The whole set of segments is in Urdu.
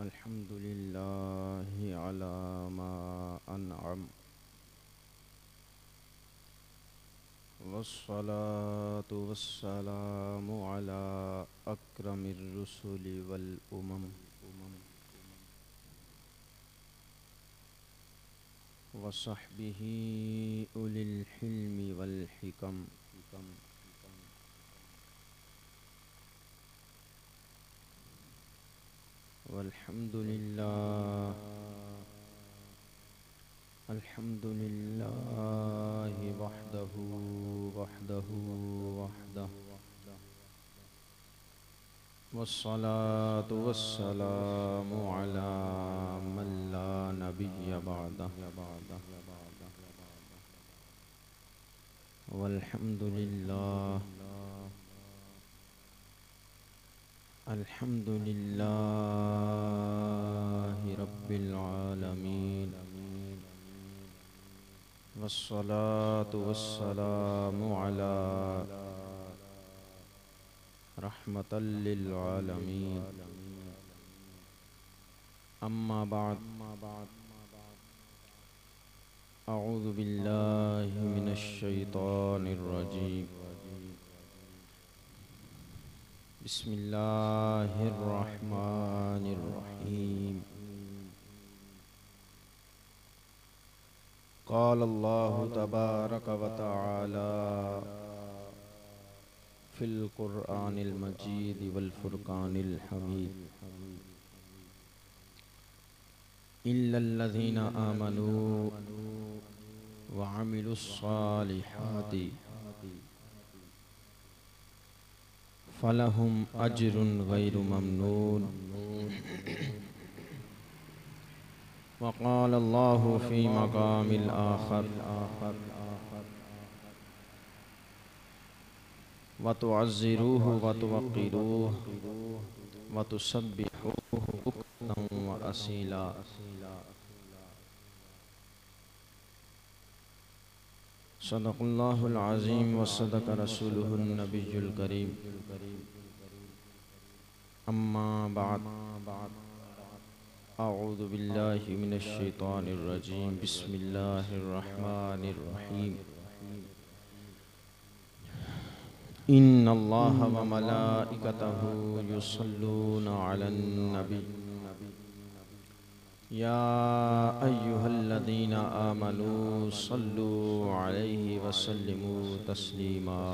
الحمد لله على ما أنعم، والصلاة والسلام على أكرم الرسل والأمم، وصحبه أولي الحلم والحكم. والحمد لله الحمد لله وحده وحده وحده، والصلاة والسلام على من لا نبي بعده. والحمد لله الحمد لله رب العالمين، والصلاة والسلام على رحمة للعالمين. أما بعد، أعوذ بالله من الشيطان الرجيم. بسم الله الرحمن الرحيم. قال الله تبارك وتعالى في القرآن المجيد والفرقان الحميد: إلا الذين آمنوا وعملوا الصالحات فلهم أجر غير ممنون. وقال الله في مقام الآخر: وتعزروه وتوقروه وتسبحوه بكرة وأصيلا. صدق الله العظيم وصدق رسوله النبي الكريم. أما بعد، أعوذ بالله من الشيطان الرجيم. بسم الله الرحمن الرحيم. إن الله وملائكته يصلون على النبي يا أيها الذين آمنوا صلوا عليه وسلموا تسلیما.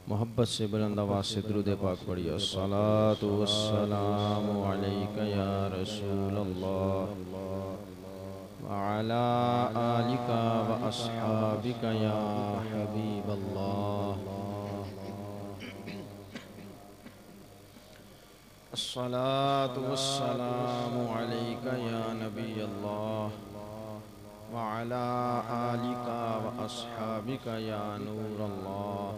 محبت سے بلند آواز سے درود پاک پڑھیے. الصلاة والسلام علیک یا رسول اللہ وعلى آلك وأصحابك يا حبيب الله. الصلاة والسلام عليك يا نبي الله وعلى آلك وأصحابك يا نور الله.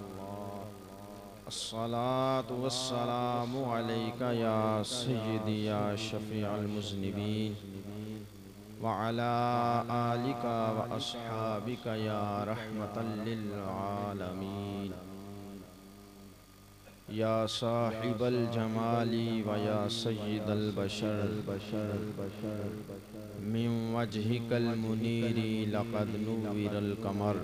الصلاة والسلام عليك يا سيدي يا شفيع المذنبين وعلى آلك وأصحابك يا رحمة للعالمين. يا صاحب الجمال ويا سيد البشر من وجهك المنير لقد نور القمر.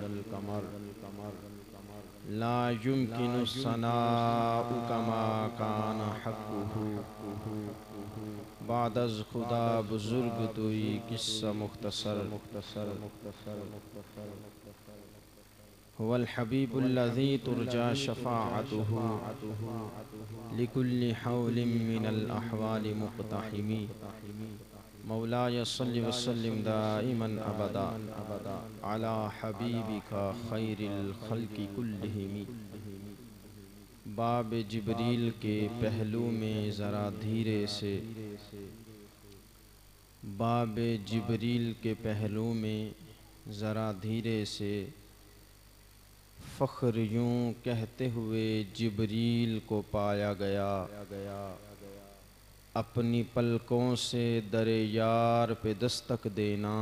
لا يمكن الثناء كما كان حقه. بعد از خدا بزرگ توئی قصہ مختصر. هو الحبيب الذي ترجى شفاعته لكل حول من الأحوال مقتحم. مولاي صل وسلم دائما أبدا على حبيبك خير الخلق كلهم. باب جبریل کے پہلو میں ذرا دھیرے سے، باب جبریل کے پہلو میں ذرا دھیرے سے، فخر یوں کہتے ہوئے جبریل کو پایا گیا. اپنی پلکوں سے در یار پہ دستک دینا،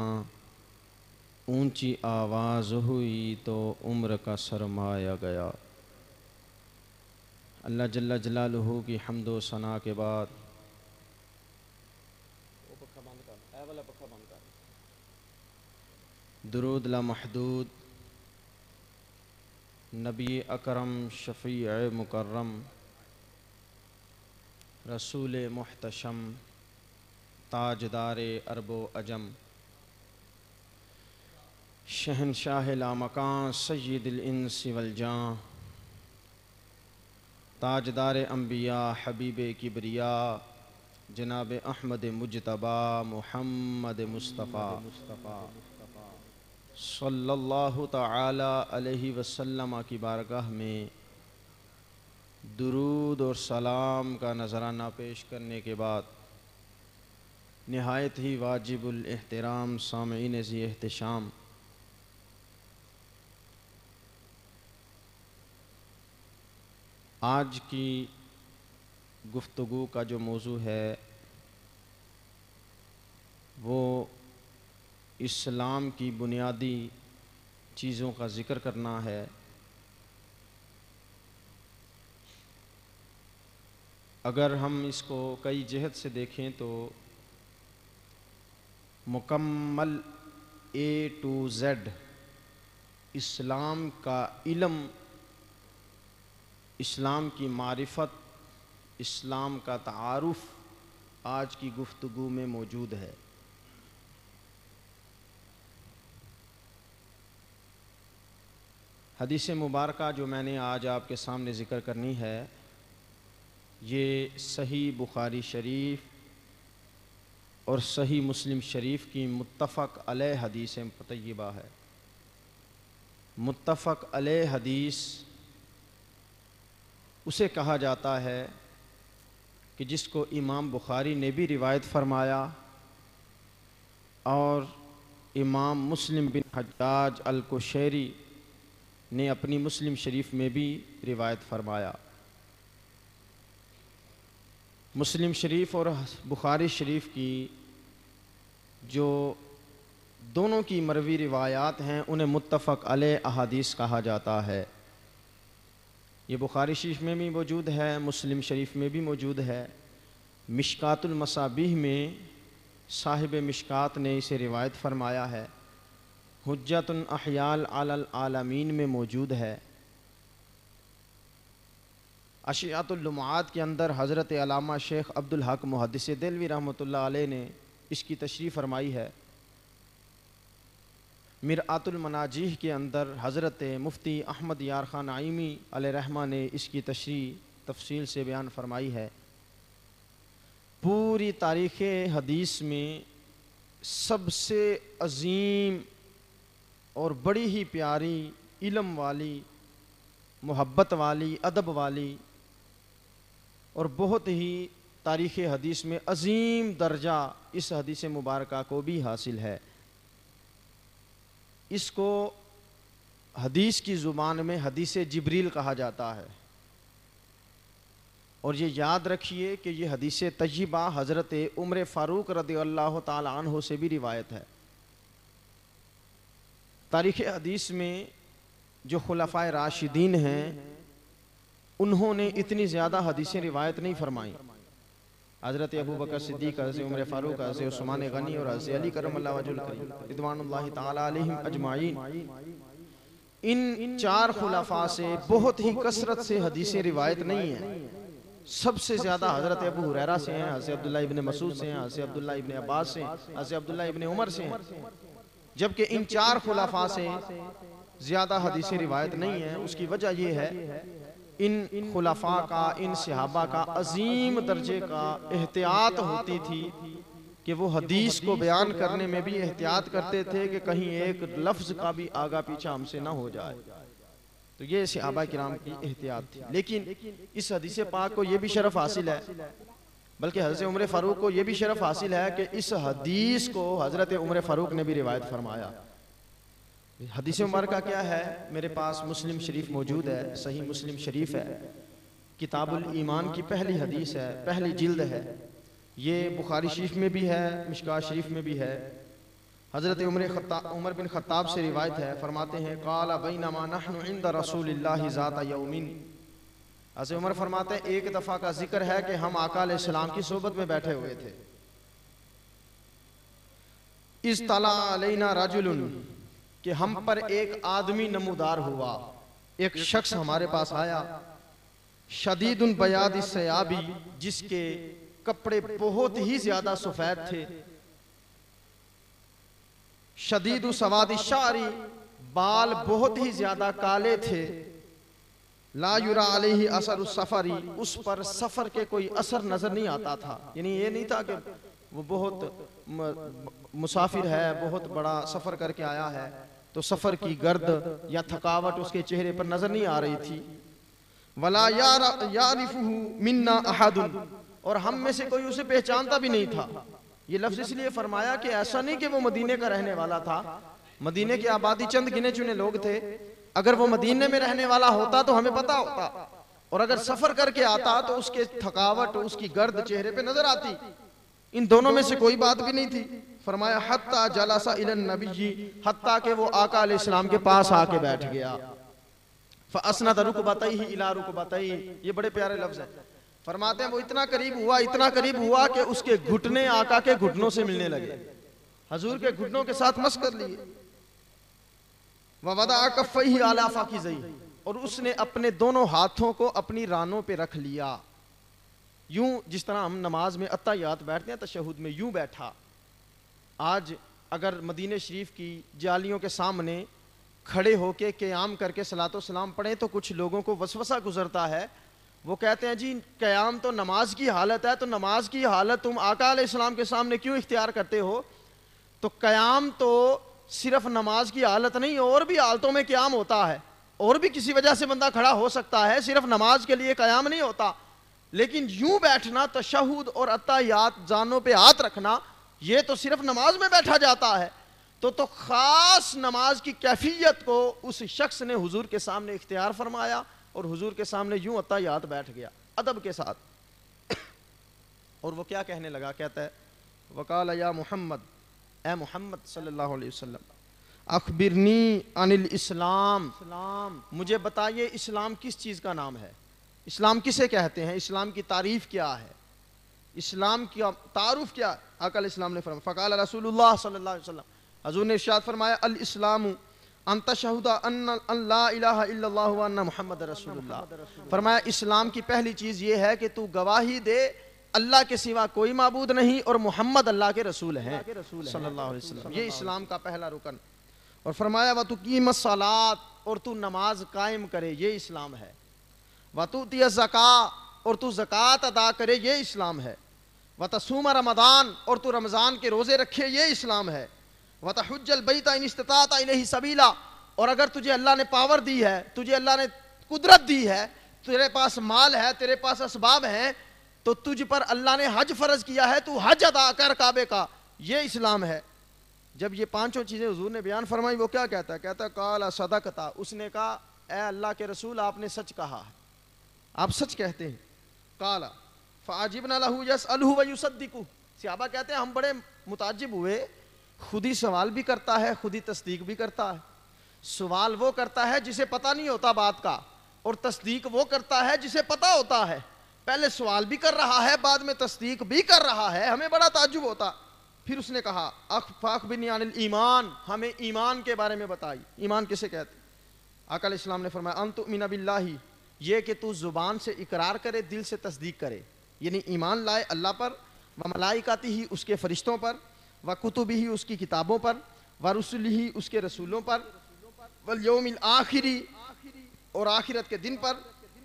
اونچی آواز ہوئی تو عمر کا سرمایا گیا. اللہ جل جلالہ کی حمد و ثنا کے بعد درود لامحدود نبی اکرم شفیع مکرم رسول محتشم تاجدار عرب و عجم شہنشاہ لامکان سید الانس والجاں تاجدار انبیاء حبیب کبریا جناب احمد مجتبی محمد مصطفیٰ صلی اللہ تعالی علیہ وسلم کی بارگاہ میں درود اور سلام کا نذرانہ پیش کرنے کے بعد نہایت ہی واجب الاحترام سامعین ذی احتشام، آج کی گفتگو کا جو موضوع ہے وہ اسلام کی بنیادی چیزوں کا ذکر کرنا ہے۔ اگر ہم اس کو کئی جہت سے دیکھیں تو مکمل A to Z اسلام کا علم، اسلام کی معرفت، اسلام کا تعارف آج کی گفتگو میں موجود ہے۔ حدیث مبارکہ جو میں نے آج آپ کے سامنے ذکر کرنی ہے یہ صحیح بخاری شریف اور صحیح مسلم شریف کی متفق علیہ حدیث طیبہ ہے۔ متفق علیہ حدیث اسے کہا جاتا ہے کہ جس کو امام بخاری نے بھی روایت فرمایا اور امام مسلم بن حجاج القشیری نے اپنی مسلم شریف میں بھی روایت فرمایا۔ مسلم شریف اور بخاری شریف کی جو دونوں کی مروی روایات ہیں انہیں متفق علیہ احادیث کہا جاتا ہے۔ یہ بخاری شریف میں بھی موجود ہے، مسلم شریف میں بھی موجود ہے۔ مشکات المصابیح میں صاحب مشکات نے اسے روایت فرمایا ہے۔ حجت احیال علی العالمین میں موجود ہے۔ اشیات اللمعات کے اندر حضرت علامہ شیخ عبدالحق محدث دہلوی رحمۃ اللہ علیہ نے اس کی تشریح فرمائی ہے۔ مرآت المناجیح کے اندر حضرت مفتی احمد یار خان نعیمی علیہ رحمہ نے اس کی تشریح تفصیل سے بیان فرمائی ہے۔ پوری تاریخ حدیث میں سب سے عظیم اور بڑی ہی پیاری، علم والی، محبت والی، ادب والی اور بہت ہی تاریخ حدیث میں عظیم درجہ اس حدیث مبارکہ کو بھی حاصل ہے۔ اس کو حدیث کی زبان میں حدیث جبریل کہا جاتا ہے، اور یہ یاد رکھیے کہ یہ حدیث طیبہ حضرت عمر فاروق رضی اللہ تعالی عنہ سے بھی روایت ہے۔ تاریخ حدیث میں جو خلفائے راشدین ہیں انہوں نے اتنی زیادہ حدیثیں روایت نہیں فرمائیں۔ حضرت ابو بکر صدیق، حضرت عمر فاروق، حضرت عثمان غنی اور حضرت علی کرم اللہ وجہ الکریم رضوان اللہ تعالی علیہم اجمعین، ان چار خلفاء سے بہت ہی کثرت سے حدیثیں روایت نہیں ہیں۔ سب سے زیادہ حضرت ابو ہریرہ سے ہیں، حضرت عبداللہ ابن مسعود سے ہیں، حضرت عبداللہ ابن عباس سے ہیں، حضرت عبداللہ ابن عمر سے ہیں، جبکہ ان چار خلفاء سے زیادہ حدیثیں روایت نہیں ہیں۔ اس کی وجہ یہ ہے ان خلفاء کا، ان صحابہ کا عظیم درجے کا احتیاط ہوتی تھی کہ وہ حدیث کو بیان کرنے میں بھی احتیاط کرتے تھے کہ کہیں ایک لفظ کا بھی آگا پیچھا ہم سے نہ ہو جائے۔ تو یہ صحابہ کرام کی احتیاط تھی۔ لیکن اس حدیث پاک کو یہ بھی شرف حاصل ہے، بلکہ حضرت عمر فاروق کو یہ بھی شرف حاصل ہے کہ اس حدیث کو حضرت عمر فاروق نے بھی روایت فرمایا۔ حدیث مبارکہ کیا ہے؟ میرے پاس مسلم شریف موجود ہے، صحیح مسلم شریف ہے، کتاب الایمان کی پہلی حدیث ہے، پہلی جلد ہے۔ یہ بخاری شریف میں بھی ہے، مشکات شریف میں بھی ہے۔ حضرت عمر بن خطاب سے روایت ہے، فرماتے ہیں قال بینما نحن عند رسول اللہ ذات یوم، حضرت عمر فرماتے ہیں ایک دفعہ کا ذکر ہے کہ ہم آقا علیہ السلام کی صحبت میں بیٹھے ہوئے تھے۔ اذ طلع علینا رجل، کہ ہم پر ایک آدمی نمودار ہوا، ایک شخص ہمارے پاس آیا، شدید بیاض الثیاب، جس کے کپڑے بہت ہی زیادہ سفید تھے، شدید سواد الشعر، بال بہت ہی زیادہ کالے تھے، لا یرا علیہ اثر السفر، اس پر سفر کے کوئی اثر نظر نہیں آتا تھا، یعنی یہ نہیں تھا کہ وہ بہت مسافر ہے، بہت بڑا سفر کر کے آیا ہے تو سفر کی گرد یا تھکاوٹ اس کے چہرے پر نظر نہیں آ رہی تھی، ولا یعرفہ منا احد، اور ہم میں سے کوئی اسے پہچانتا بھی نہیں تھا۔ یہ لفظ اس لیے فرمایا کہ ایسا نہیں کہ وہ مدینے کا رہنے والا تھا، مدینے کی آبادی چند گنے چنے لوگ تھے، اگر وہ مدینے میں رہنے والا ہوتا تو ہمیں پتا ہوتا، اور اگر سفر کر کے آتا تو اس کے تھکاوٹ اس کی گرد چہرے پہ نظر آتی، ان دونوں میں سے کوئی بات بھی نہیں تھی۔ فرمایا حتی جلس الی النبی، حتیٰ کہ وہ آقا علیہ السلام کے پاس آ کے بیٹھ گیا، فاسند رکبتیہ الی رکبتیہ، یہ بڑے پیارے لفظ ہیں، فرماتے ہیں وہ اتنا قریب ہوا کہ اس کے گھٹنے آقا کے گھٹنوں سے ملنے لگے، حضور کے گھٹنوں کے ساتھ مس کر لیے، وَوَضَعَ كَفَّيْهِ عَلَى فَخِذَيْهِ، اور اس نے اپنے دونوں ہاتھوں کو اپنی رانوں پہ رکھ لیا، یوں جس طرح ہم نماز میں اتحیات بیٹھتے ہیں تشہد میں یوں بیٹھا۔ آج اگر مدینہ شریف کی جالیوں کے سامنے کھڑے ہو کے قیام کر کے صلاۃ و سلام پڑھیں تو کچھ لوگوں کو وسوسہ گزرتا ہے، وہ کہتے ہیں جی قیام تو نماز کی حالت ہے، تو نماز کی حالت تم آقا علیہ السلام کے سامنے کیوں اختیار کرتے ہو؟ تو قیام تو صرف نماز کی حالت نہیں، اور بھی حالتوں میں قیام ہوتا ہے، اور بھی کسی وجہ سے بندہ کھڑا ہو سکتا ہے، صرف نماز کے لیے قیام نہیں ہوتا، لیکن یوں بیٹھنا تشہد اور اتحیات جانوں پہ ہاتھ رکھنا یہ تو صرف نماز میں بیٹھا جاتا ہے، تو خاص نماز کی کیفیت کو اس شخص نے حضور کے سامنے اختیار فرمایا اور حضور کے سامنے یوں اتحیات بیٹھ گیا ادب کے ساتھ، اور وہ کیا کہنے لگا، کہتا ہے وقال یا محمد، اے محمد صلی اللہ علیہ وسلم، اخبرنی عن الاسلام، مجھے بتائیے اسلام کس چیز کا نام ہے، اسلام کسے کہتے ہیں، اسلام کی تعریف کیا ہے، اسلام کی تعارف کیا ہے؟ آقا علیہ السلام نے فرمایا، فقال رسول اللہ صلی اللہ علیہ وسلم، حضور نے ارشاد فرمایا، الاسلام ان تشہد ان لا الہ الا اللہ وان محمد رسول اللہ، فرمایا اسلام کی پہلی چیز یہ ہے کہ تو گواہی دے اللہ کے سوا کوئی معبود نہیں اور محمد اللہ کے رسول ہیں صلی اللہ علیہ وسلم، یہ اسلام کا پہلا رکن، اور فرمایا وَتُقِيمَ الصَّلَاةَ، اور تو نماز قائم کرے، یہ اسلام ہے، وَتُؤْتِيَ الزَّكَاةَ، اور تو زکوٰۃ ادا کرے، یہ اسلام ہے، وَتَصُومَ رمضان، اور تو رمضان کے روزے رکھے، یہ اسلام ہے، وَتَحُجَّ الْبَيْتَ إِنِ اسْتَطَعْتَ إِلَيْهِ سَبِيلًا، اور اگر تجھے اللہ نے پاور دی ہے، تجھے اللہ نے قدرت دی ہے، تیرے پاس مال ہے، تیرے پاس اسباب ہیں، تو تجھ پر اللہ نے حج فرض کیا ہے، تو حج ادا کر کعبے کا، یہ اسلام ہے۔ جب یہ پانچوں چیزیں حضور نے بیان فرمائی، وہ کیا کہتا ہے؟ کہتا ہے قال صدقتا، اس نے کہا اے اللہ کے رسول آپ نے سچ کہا ہے، آپ سچ کہتے ہیں۔ قال فعجبنا له يسأله ويصدقه، صحابہ کہتے ہیں ہم بڑے متعجب ہوئے، خود ہی سوال بھی کرتا ہے، خود ہی تصدیق بھی کرتا ہے، سوال وہ کرتا ہے جسے پتہ نہیں ہوتا بات کا، اور تصدیق وہ کرتا ہے جسے پتہ ہوتا ہے، پہلے سوال بھی کر رہا ہے بعد میں تصدیق بھی کر رہا ہے، ہمیں بڑا تعجب ہوتا۔ پھر اس نے کہا فاخبرنی عن الایمان، ہمیں ایمان کے بارے میں بتائی، ایمان کسے کہتے ہیں؟ آقا علیہ السلام نے فرمایا ان تؤمن باللہ، یہ کہ تو زبان سے اقرار کرے، دل سے تصدیق کرے، یعنی ایمان لائے اللہ پر، وملائکتہ اس کے فرشتوں پر، وکتبہ اس کی کتابوں پر، ورسلہ اس کے رسولوں پر، والیوم الآخر اور آخرت کے دن پر،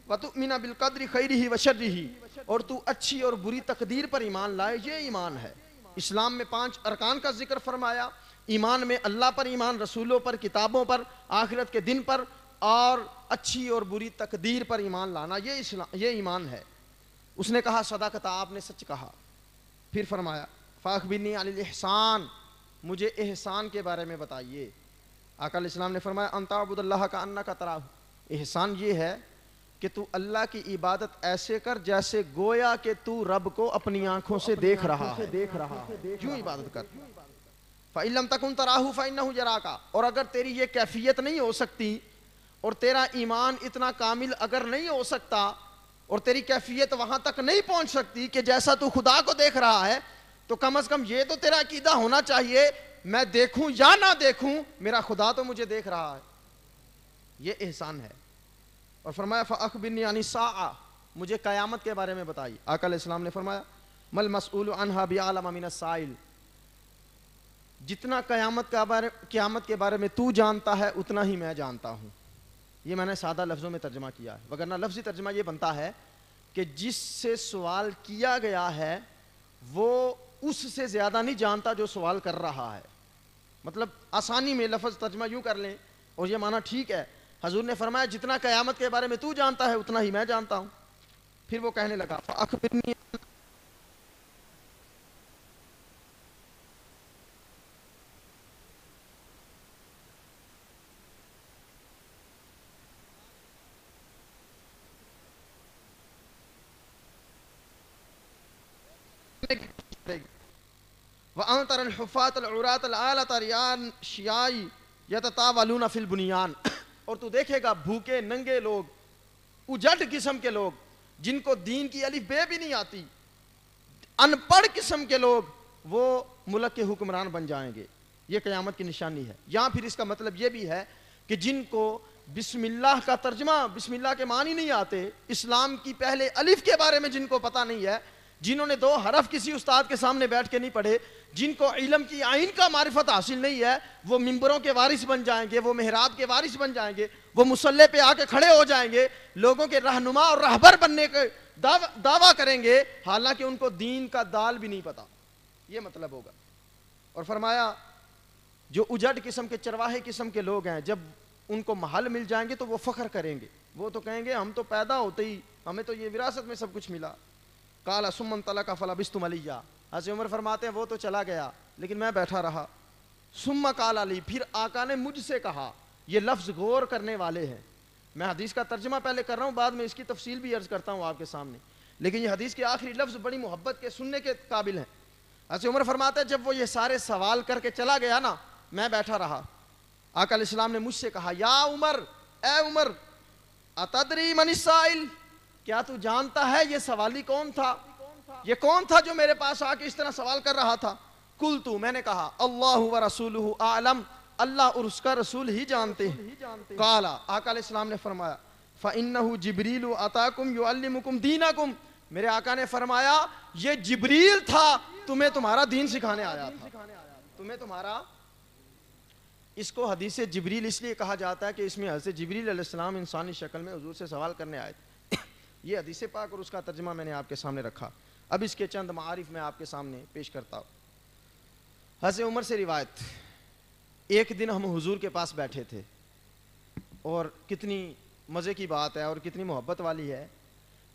وتؤمن بالقدر خیرہ وشرہ، اور تو اچھی اور بری تقدیر پر ایمان لائے، یہ ایمان ہے۔ اسلام میں 5 ارکان کا ذکر فرمایا، ایمان میں اللہ پر ایمان، رسولوں پر، کتابوں پر، آخرت کے دن پر، اور اچھی اور بری تقدیر پر ایمان لانا، یہ ایمان ہے۔ اس نے کہا صدقت، آپ نے سچ کہا۔ پھر فرمایا فاخبرنی عن الاحسان، مجھے احسان کے بارے میں بتائیے۔ آقا علیہ السلام نے فرمایا ان تعبد اللہ کأنک تراہ، احسان یہ ہے کہ تو اللہ کی عبادت ایسے کر جیسے گویا کہ تو رب کو اپنی آنکھوں سے دیکھ رہا ہے، کیوں عبادت کر۔ فَإِن لَمْ تَكُنْ تَرَاهُ فَإِنَّهُ يَرَاكَ، اور اگر تیری یہ کیفیت نہیں ہو سکتی، اور تیرا ایمان اتنا کامل اگر نہیں ہو سکتا، اور تیری کیفیت وہاں تک نہیں پہنچ سکتی کہ جیسا تو خدا کو دیکھ رہا ہے، تو کم از کم یہ تو تیرا عقیدہ ہونا چاہیے میں دیکھوں یا نہ دیکھوں میرا خدا تو مجھے دیکھ رہا ہے، یہ احسان ہے۔ اور فرمایا فَأَخْبِرْنِي عَنِ السَّاعَةِ، مجھے قیامت کے بارے میں بتائیے۔ آقا علیہ السلام نے فرمایا مَا الْمَسْئُولُ عَنْهَا بِأَعْلَمَ مِنَ السَّائِلِ، جتنا قیامت کے بارے میں تو جانتا ہے اتنا ہی میں جانتا ہوں۔ یہ میں نے سادہ لفظوں میں ترجمہ کیا ہے، وگرنہ لفظی ترجمہ یہ بنتا ہے کہ جس سے سوال کیا گیا ہے وہ اس سے زیادہ نہیں جانتا جو سوال کر رہا ہے۔ مطلب آسانی میں لفظ ترجمہ یوں کر لیں اور یہ معنی ٹھیک ہے۔ حضور نے فرمایا جتنا قیامت کے بارے میں تو جانتا ہے اتنا ہی میں جانتا ہوں۔ پھر وہ کہنے لگا فَأَخْبِرْنِي، وَأَنْ تَرَى الْحُفَّاةَ الْعُرَاةَ الْعَالَةَ رِعَاءَ الشِّيَاءِ يَتَطَاوَلُونَ فِي الْبُنْيَانِ، اور تو دیکھے گا بھوکے ننگے لوگ، اجڑ قسم کے لوگ جن کو دین کی الف بے بھی نہیں آتی، ان پڑھ قسم کے لوگ، وہ ملک کے حکمران بن جائیں گے۔ یہ قیامت کی نشانی ہے۔ یہاں پھر اس کا مطلب یہ بھی ہے کہ جن کو بسم اللہ کا ترجمہ، بسم اللہ کے معنی نہیں آتے، اسلام کی پہلے الف کے بارے میں جن کو پتہ نہیں ہے، جنہوں نے 2 حرف کسی استاد کے سامنے بیٹھ کے نہیں پڑھے، جن کو علم کی آئین کا معرفت حاصل نہیں ہے، وہ ممبروں کے وارث بن جائیں گے، وہ محراب کے وارث بن جائیں گے، وہ مصلی پہ آ کے کھڑے ہو جائیں گے، لوگوں کے رہنما اور رہبر بننے کے دعویٰ کریں گے، حالانکہ ان کو دین کا دال بھی نہیں پتا۔ یہ مطلب ہوگا۔ اور فرمایا جو اجڑ قسم کے چرواہے قسم کے لوگ ہیں، جب ان کو محل مل جائیں گے تو وہ فخر کریں گے، وہ تو کہیں گے ہم تو پیدا ہوتے ہی ہمیں تو یہ وراثت میں سب کچھ ملا۔ قال ثم انطلق فلبثت ملیا، حضرت عمر فرماتے ہیں وہ تو چلا گیا لیکن میں بیٹھا رہا۔ ثم قال علی، پھر آقا نے مجھ سے کہا، یہ لفظ غور کرنے والے ہیں، میں حدیث کا ترجمہ پہلے کر رہا ہوں، بعد میں اس کی تفصیل بھی عرض کرتا ہوں آپ کے سامنے، لیکن یہ حدیث کے آخری لفظ بڑی محبت کے سننے کے قابل ہیں۔ حضرت عمر فرماتے ہیں جب وہ یہ سارے سوال کر کے چلا گیا نا، میں بیٹھا رہا۔ آقا علیہ السلام نے مجھ سے کہا یا عمر، اے عمر، اتدری من السائل، کیا تو جانتا ہے یہ سوالی کون تھا؟ یہ کون تھا جو میرے پاس آ کے اس طرح سوال کر رہا تھا؟ قلتو، میں نے کہا اللہ ورسولہ اعلم، اللہ اور اس کا رسول ہی جانتے ہیں۔ قال، آقا علیہ السلام نے فرمایا فإنہ جبریل اتاکم یعلمکم دینکم، میرے آقا نے فرمایا یہ جبریل تھا، تمہیں تمہارا دین سکھانے آیا تھا، تمہیں تمہارا۔ اس کو حدیث جبریل اس لیے کہا جاتا ہے کہ اس میں حضرت جبریل علیہ السلام انسانی شکل میں حضور سے سوال کرنے آئے تھے۔ یہ حدیث پاک اور اس کا ترجمہ میں نے آپ کے سامنے رکھا۔ اب اس کے چند معارف میں آپ کے سامنے پیش کرتا ہوں۔ حضرت عمر سے روایت، ایک دن ہم حضور کے پاس بیٹھے تھے، اور کتنی مزے کی بات ہے اور کتنی محبت والی ہے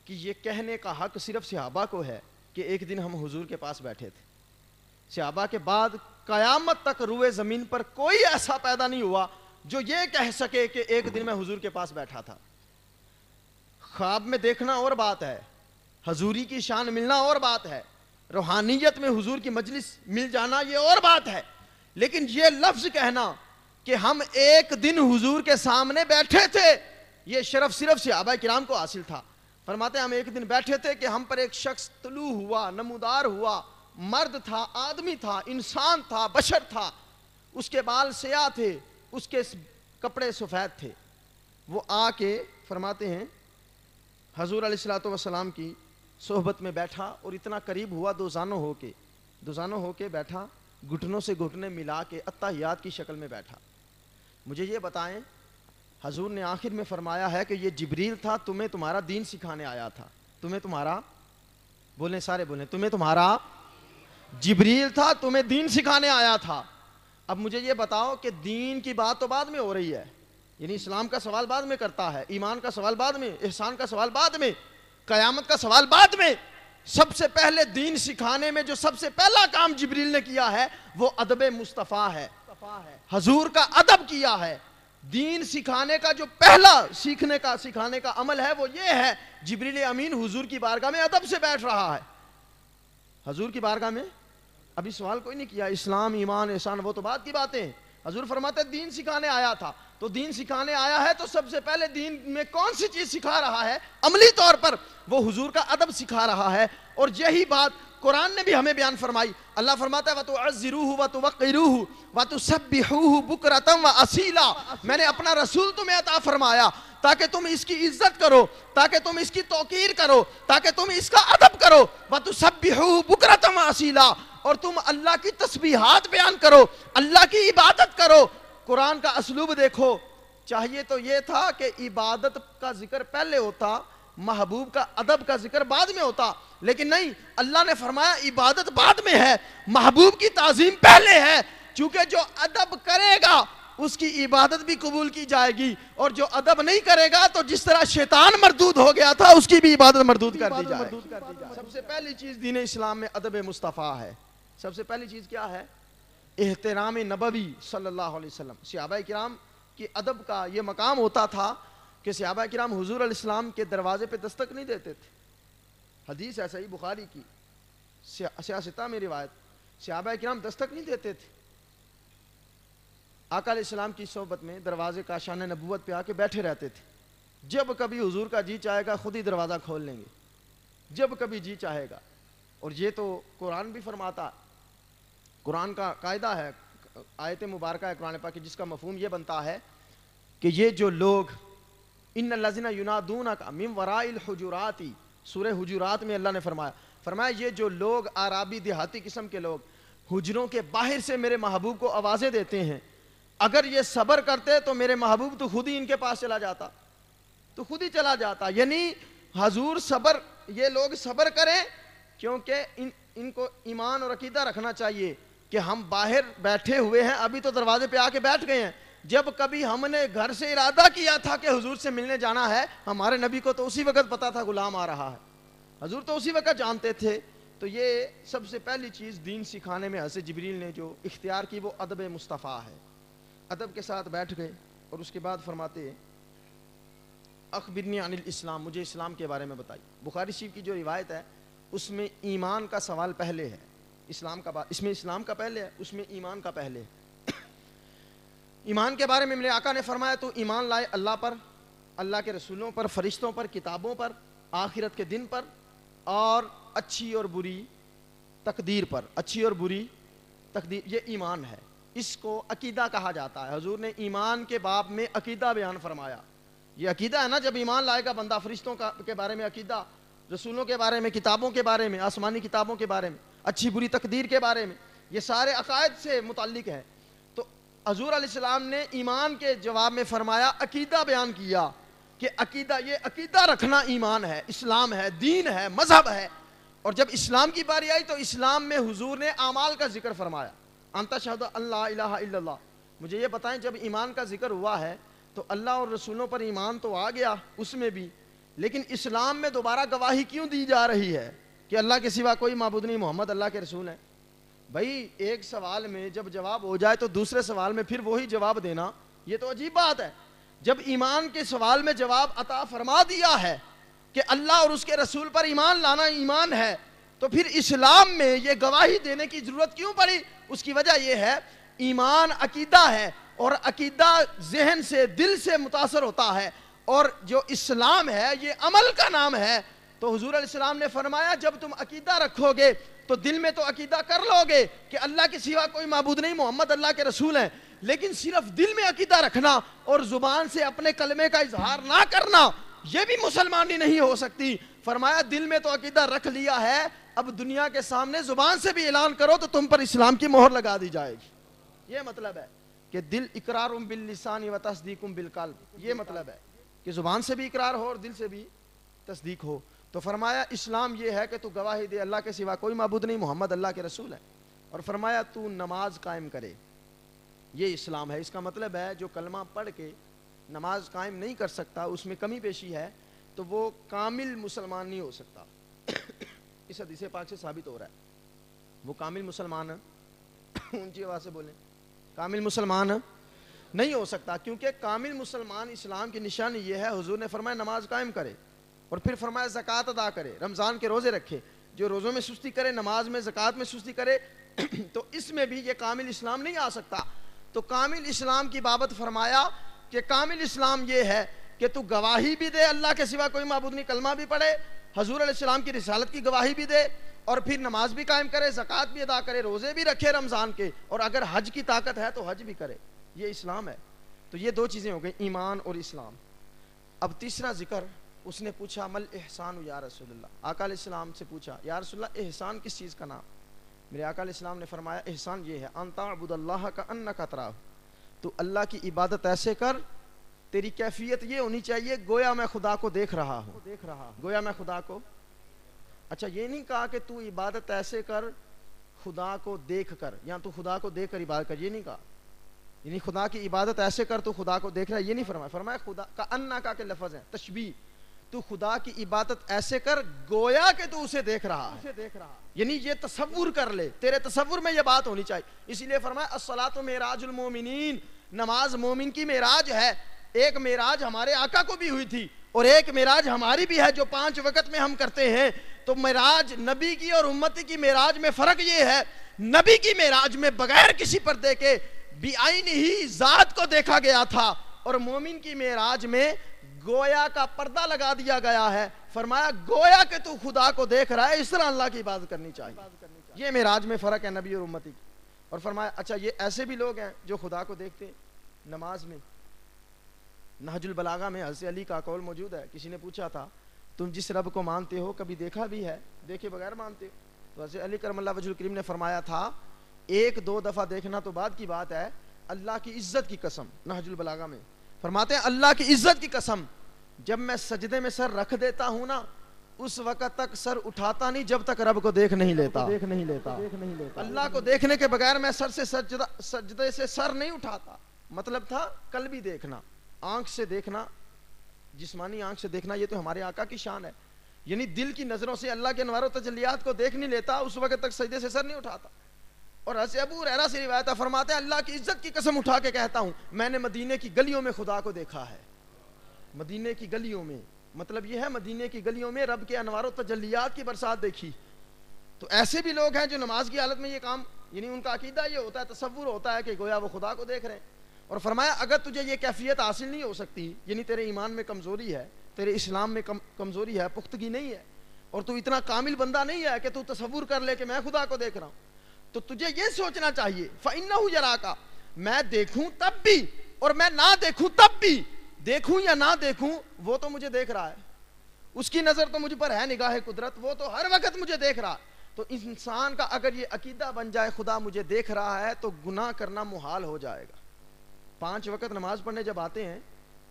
کہ یہ کہنے کا حق صرف صحابہ کو ہے کہ ایک دن ہم حضور کے پاس بیٹھے تھے۔ صحابہ کے بعد قیامت تک روئے زمین پر کوئی ایسا پیدا نہیں ہوا جو یہ کہہ سکے کہ ایک دن میں حضور کے پاس بیٹھا تھا۔ خواب میں دیکھنا اور بات ہے، حضوری کی شان ملنا اور بات ہے، روحانیت میں حضور کی مجلس مل جانا یہ اور بات ہے، لیکن یہ لفظ کہنا کہ ہم ایک دن حضور کے سامنے بیٹھے تھے، یہ شرف صرف صحابہ کرام کو حاصل تھا۔ فرماتے ہیں ہم ایک دن بیٹھے تھے کہ ہم پر ایک شخص طلوع ہوا، نمودار ہوا، مرد تھا، آدمی تھا، انسان تھا، بشر تھا، اس کے بال سیاہ تھے، اس کے کپڑے سفید تھے۔ وہ آ کے فرماتے ہیں حضور علیہ السلام کی صحبت میں بیٹھا اور اتنا قریب ہوا، دو زانوں ہو کے بیٹھا، گھٹنوں سے گھٹنے ملا کے اتحیات کی شکل میں بیٹھا۔ مجھے یہ بتائیں، حضور نے آخر میں فرمایا ہے کہ یہ جبریل تھا، تمہیں تمہارا دین سکھانے آیا تھا، تمہیں تمہارا، بولیں سارے بولیں، تمہیں تمہارا جبریل تھا، تمہیں دین سکھانے آیا تھا۔ اب مجھے یہ بتاؤ کہ دین کی بات تو بعد میں ہو رہی ہے، یعنی اسلام کا سوال بعد میں کرتا ہے، ایمان کا سوال بعد میں، احسان کا سوال بعد میں، قیامت کا سوال بعد میں، سب سے پہلے دین سکھانے میں جو سب سے پہلا کام جبریل نے کیا ہے وہ ادب مصطفیٰ ہے، حضور کا ادب کیا ہے۔ دین سکھانے کا جو پہلا سکھانے کا عمل ہے وہ یہ ہے، جبریل امین حضور کی بارگاہ میں ادب سے بیٹھ رہا ہے، حضور کی بارگاہ میں ابھی سوال کوئی نہیں کیا، اسلام ایمان احسان وہ تو بعد کی باتیں ہیں۔ حضور فرماتے ہیں دین سکھانے آیا تھا، تو دین سکھانے آیا ہے تو سب سے پہلے دین میں کون سی چیز سکھا رہا ہے؟ عملی طور پر وہ حضور کا ادب سکھا رہا ہے، اور یہی بات قرآن نے بھی ہمیں بیان فرمائی. اللہ فرماتا ہے وَتُعَزِّرُوهُ وَتُوَقِّرُوهُ وَتُسَبِّحُوهُ بُكْرَةً وَأَصِيلًا. میں نے اپنا رسول تمہیں عطا فرمایا تاکہ تم اس کی عزت کرو, تاکہ تم اس کی توقیر کرو, تاکہ تم اس کا ادب کرو. وَتُسَبِّحُوهُ بُكْرَةً وَأَصِيلًا, اور تم اللہ کی تسبیحات بیان کرو, اللہ کی عبادت کرو. قرآن کا اسلوب دیکھو, چاہیے تو یہ تھا کہ عبادت کا ذکر پہلے ہوتا, محبوب کا ادب کا ذکر بعد میں ہوتا, لیکن نہیں, اللہ نے فرمایا عبادت بعد میں ہے, محبوب کی تعظیم پہلے ہے. چونکہ جو ادب کرے گا اس کی عبادت بھی قبول کی جائے گی, اور جو ادب نہیں کرے گا تو جس طرح شیطان مردود ہو گیا تھا اس کی بھی عبادت مردود کر دی جائے گی. سب سے پہلی چیز دین اسلام میں ادب مصطفیٰ ہے. سب سے پہلی چیز کیا ہے؟ احترام نبوی صلی اللہ علیہ وسلم. صحابہ کرام کی ادب کا یہ مقام ہوتا تھا کہ صحابہ کرام حضور علیہ السلام کے دروازے پہ دستک نہیں دیتے تھے. حدیث ہے صحیح بخاری کی, سیاستہ میں روایت, صحابہ کرام دستک نہیں دیتے تھے. آقا علیہ السلام کی صحبت میں دروازے کا شان نبوت پہ آ کے بیٹھے رہتے تھے. جب کبھی حضور کا جی چاہے گا خود ہی دروازہ کھول لیں گے, جب کبھی جی چاہے گا. اور یہ تو قرآن بھی فرماتا, قرآن کا قاعدہ ہے, آیت مبارکہ ہے قرآن پاک کی, جس کا مفہوم یہ بنتا ہے کہ یہ جو لوگ ان الذین ینادونک من وراء الحجرات, سورہ حجرات میں اللہ نے فرمایا یہ جو لوگ عربی دیہاتی قسم کے لوگ حجروں کے باہر سے میرے محبوب کو آوازیں دیتے ہیں, اگر یہ صبر کرتے تو میرے محبوب تو خود ہی ان کے پاس چلا جاتا, یعنی حضور صبر, یہ لوگ صبر کریں کیونکہ ان کو ایمان اور عقیدہ رکھنا چاہیے کہ ہم باہر بیٹھے ہوئے ہیں, ابھی تو دروازے پہ آ کے بیٹھ گئے ہیں. جب کبھی ہم نے گھر سے ارادہ کیا تھا کہ حضور سے ملنے جانا ہے, ہمارے نبی کو تو اسی وقت پتا تھا غلام آ رہا ہے, حضور تو اسی وقت جانتے تھے. تو یہ سب سے پہلی چیز دین سکھانے میں حضرت جبریل نے جو اختیار کی وہ ادب مصطفیٰ ہے. ادب کے ساتھ بیٹھ گئے اور اس کے بعد فرماتے اخبرنی عن الاسلام, مجھے اسلام کے بارے میں بتائیے. بخاری شریف کی جو روایت ہے اس میں ایمان کا سوال پہلے ہے, اسلام کا اس میں اسلام کا پہلے ہے, اس میں ایمان کا پہلے ہے. ایمان کے بارے میں میرے آقا نے فرمایا تو ایمان لائے اللہ پر, اللہ کے رسولوں پر, فرشتوں پر, کتابوں پر, آخرت کے دن پر, اور اچھی اور بری تقدیر پر. اچھی اور بری تقدیر یہ ایمان ہے, اس کو عقیدہ کہا جاتا ہے. حضور نے ایمان کے باب میں عقیدہ بیان فرمایا. یہ عقیدہ ہے نا, جب ایمان لائے گا بندہ فرشتوں کے بارے میں عقیدہ, رسولوں کے بارے میں, کتابوں کے بارے میں, آسمانی کتابوں کے بارے میں, اچھی بری تقدیر کے بارے میں, یہ سارے عقائد سے متعلق ہے. تو حضور علیہ السلام نے ایمان کے جواب میں فرمایا, عقیدہ بیان کیا کہ عقیدہ, یہ عقیدہ رکھنا ایمان ہے, اسلام ہے, دین ہے, مذہب ہے. اور جب اسلام کی باری آئی تو اسلام میں حضور نے اعمال کا ذکر فرمایا. انت شہد اللہ الہ الا اللہ. مجھے یہ بتائیں جب ایمان کا ذکر ہوا ہے تو اللہ اور رسولوں پر ایمان تو آ گیا اس میں بھی, لیکن اسلام میں دوبارہ گواہی کیوں دی جا رہی ہے کہ اللہ کے سوا کوئی معبود نہیں, محمد اللہ کے رسول ہیں؟ بھائی ایک سوال میں جب جواب ہو جائے تو دوسرے سوال میں پھر وہی جواب دینا, یہ تو عجیب بات ہے. جب ایمان کے سوال میں جواب عطا فرما دیا ہے کہ اللہ اور اس کے رسول پر ایمان لانا ایمان ہے, تو پھر اسلام میں یہ گواہی دینے کی ضرورت کیوں پڑی؟ اس کی وجہ یہ ہے ایمان عقیدہ ہے, اور عقیدہ ذہن سے, دل سے متاثر ہوتا ہے, اور جو اسلام ہے یہ عمل کا نام ہے. تو حضور علیہ السلام نے فرمایا جب تم عقیدہ رکھو گے تو دل میں تو عقیدہ کر لو گے کہ اللہ کے سوا کوئی معبود نہیں, محمد اللہ کے رسول ہیں, لیکن صرف دل میں عقیدہ رکھنا اور زبان سے اپنے کلمے کا اظہار نہ کرنا یہ بھی مسلمانی نہیں ہو سکتی. فرمایا دل میں تو عقیدہ رکھ لیا ہے, اب دنیا کے سامنے زبان سے بھی اعلان کرو تو تم پر اسلام کی مہر لگا دی جائے گی. یہ مطلب ہے کہ دل اقرار باللسان و تصدیق بالقلب, یہ مطلب ہے کہ زبان سے بھی اقرار ہو اور دل سے بھی تصدیق ہو. تو فرمایا اسلام یہ ہے کہ تو گواہی دے اللہ کے سوا کوئی معبود نہیں, محمد اللہ کے رسول ہے, اور فرمایا تو نماز قائم کرے. یہ اسلام ہے. اس کا مطلب ہے جو کلمہ پڑھ کے نماز قائم نہیں کر سکتا, اس میں کمی پیشی ہے, تو وہ کامل مسلمان نہیں ہو سکتا. اس حدیث پاک سے ثابت ہو رہا ہے وہ کامل مسلمان اونچی آواز سے بولیں, کامل مسلمان نہیں ہو سکتا, کیونکہ کامل مسلمان اسلام کی نشانی یہ ہے. حضور نے فرمایا نماز قائم کرے, اور پھر فرمایا زکوٰۃ ادا کرے, رمضان کے روزے رکھے. جو روزوں میں سستی کرے, نماز میں, زکوٰۃ میں سستی کرے تو اس میں بھی یہ کامل اسلام نہیں آ سکتا. تو کامل اسلام کی بابت فرمایا کہ کامل اسلام یہ ہے کہ تو گواہی بھی دے اللہ کے سوا کوئی معبود نہیں, کلمہ بھی پڑھے, حضور علیہ السلام کی رسالت کی گواہی بھی دے, اور پھر نماز بھی قائم کرے، زکوٰۃ بھی ادا کرے، روزے بھی رکھے رمضان کے، اور اگر حج کی طاقت ہے تو حج بھی کرے. یہ اسلام ہے. تو یہ دو چیزیں ہو گئی، ایمان اور اسلام. اب تیسرا ذکر، اس نے پوچھا مل احسان یا رسول اللہ. آقا علیہ السلام سے پوچھا یا رسول اللہ احسان کس چیز کا نام؟ میرے آقا علیہ السلام نے فرمایا احسان یہ ہے ان تعبد اللہ کأنک تراہ، تو اللہ کی عبادت ایسے کر، تیری کیفیت یہ ہونی چاہیے گویا میں خدا کو دیکھ رہا ہوں. گویا میں خدا کو، اچھا یہ نہیں کہا کہ تو عبادت ایسے کر خدا کو دیکھ کر، یا تو خدا کو دیکھ کر عبادت کر، یہ نہیں کہا. یعنی خدا کی عبادت ایسے کر تو خدا کو دیکھ رہا ہے، یہ نہیں فرمایا. فرمایا خدا کا انا کا کے لفظ ہے تشبیہ، تو خدا کی عبادت ایسے کر گویا کہ تو اسے دیکھ رہا ہے. یعنی یہ تصور کر لے، تیرے تصور میں یہ بات ہونی چاہیے. اسی لیے فرمایا الصلاۃ معراج المومنین، نماز مومن کی معراج ہے. ایک معراج ہمارے آقا کو بھی ہوئی تھی اور ایک معراج ہماری بھی ہے جو 5 وقت میں ہم کرتے ہیں. تو معراج نبی کی اور امتی کی معراج میں فرق یہ ہے، نبی کی معراج میں بغیر کسی پردے کے بعین ہی ذات کو دیکھا گیا تھا، اور مومن کی معراج میں گویا کا پردہ لگا دیا گیا ہے. فرمایا گویا کہ تو خدا کو دیکھ رہا ہے، اس طرح اللہ کی عبادت کرنی چاہیے. یہ معراج میں فرق ہے نبی اور امتی کی. اور فرمایا اچھا یہ ایسے بھی لوگ ہیں جو خدا کو دیکھتے ہیں نماز میں. نہج البلاغہ میں حضرت علی کا قول موجود ہے. کسی نے پوچھا تھا تم جس رب کو مانتے ہو کبھی دیکھا بھی ہے؟ دیکھے بغیر مانتے ہو؟ تو حضرت علی کرم اللہ وجہ الکریم نے فرمایا تھا 1-2 دفعہ دیکھنا تو بعد کی بات ہے، اللہ کی عزت کی قسم. نہج البلاغہ میں فرماتے ہیں اللہ کی عزت کی قسم، جب میں سجدے میں سر رکھ دیتا ہوں نا اس وقت تک سر اٹھاتا نہیں جب تک رب کو دیکھ نہیں لیتا. اللہ کو دیکھنے کے بغیر میں سر سے سجدے سے سر نہیں اٹھاتا. مطلب تھا قلبی دیکھنا، آنکھ سے دیکھنا، جسمانی آنکھ سے دیکھنا، یہ تو ہمارے آقا کی شان ہے. یعنی دل کی نظروں سے اللہ کے انوار و تجلیات کو دیکھ نہیں لیتا، اس وقت تک سجدے سے سر نہیں اٹھاتا. اور حضرت ابو ہریرہ سے روایت ہے، فرماتے ہیں اللہ کی عزت کی قسم اٹھا کے کہتا ہوں میں نے مدینے کی گلیوں میں خدا کو دیکھا ہے. مدینے کی گلیوں میں مطلب یہ ہے مدینے کی گلیوں میں رب کے انوار و تجلیات کی برسات دیکھی. تو ایسے بھی لوگ ہیں جو نماز کی حالت میں یہ کام، یعنی ان کا عقیدہ یہ ہوتا ہے، تصور ہوتا ہے کہ گویا وہ خدا کو دیکھ رہے ہیں. اور فرمایا اگر تجھے یہ کیفیت حاصل نہیں ہو سکتی، یعنی تیرے ایمان میں کمزوری ہے، تیرے اسلام میں کمزوری ہے، پختگی نہیں ہے، اور تو اتنا کامل بندہ نہیں ہے کہ تو تصور کر لے کہ میں خدا کو دیکھ رہا ہوں، تو تجھے یہ سوچنا چاہیے فَإِنَّهُ يَرَاكَ، میں دیکھوں تب بھی اور میں نہ دیکھوں تب بھی، دیکھوں یا نہ دیکھوں وہ تو مجھے دیکھ رہا ہے، اس کی نظر تو مجھ پر ہے نگاہ قدرت، وہ تو ہر وقت مجھے دیکھ رہا ہے. تو انسان کا اگر یہ عقیدہ بن جائے خدا مجھے دیکھ رہا ہے تو گناہ کرنا محال ہو جائے گا. 5 وقت نماز پڑھنے جب آتے ہیں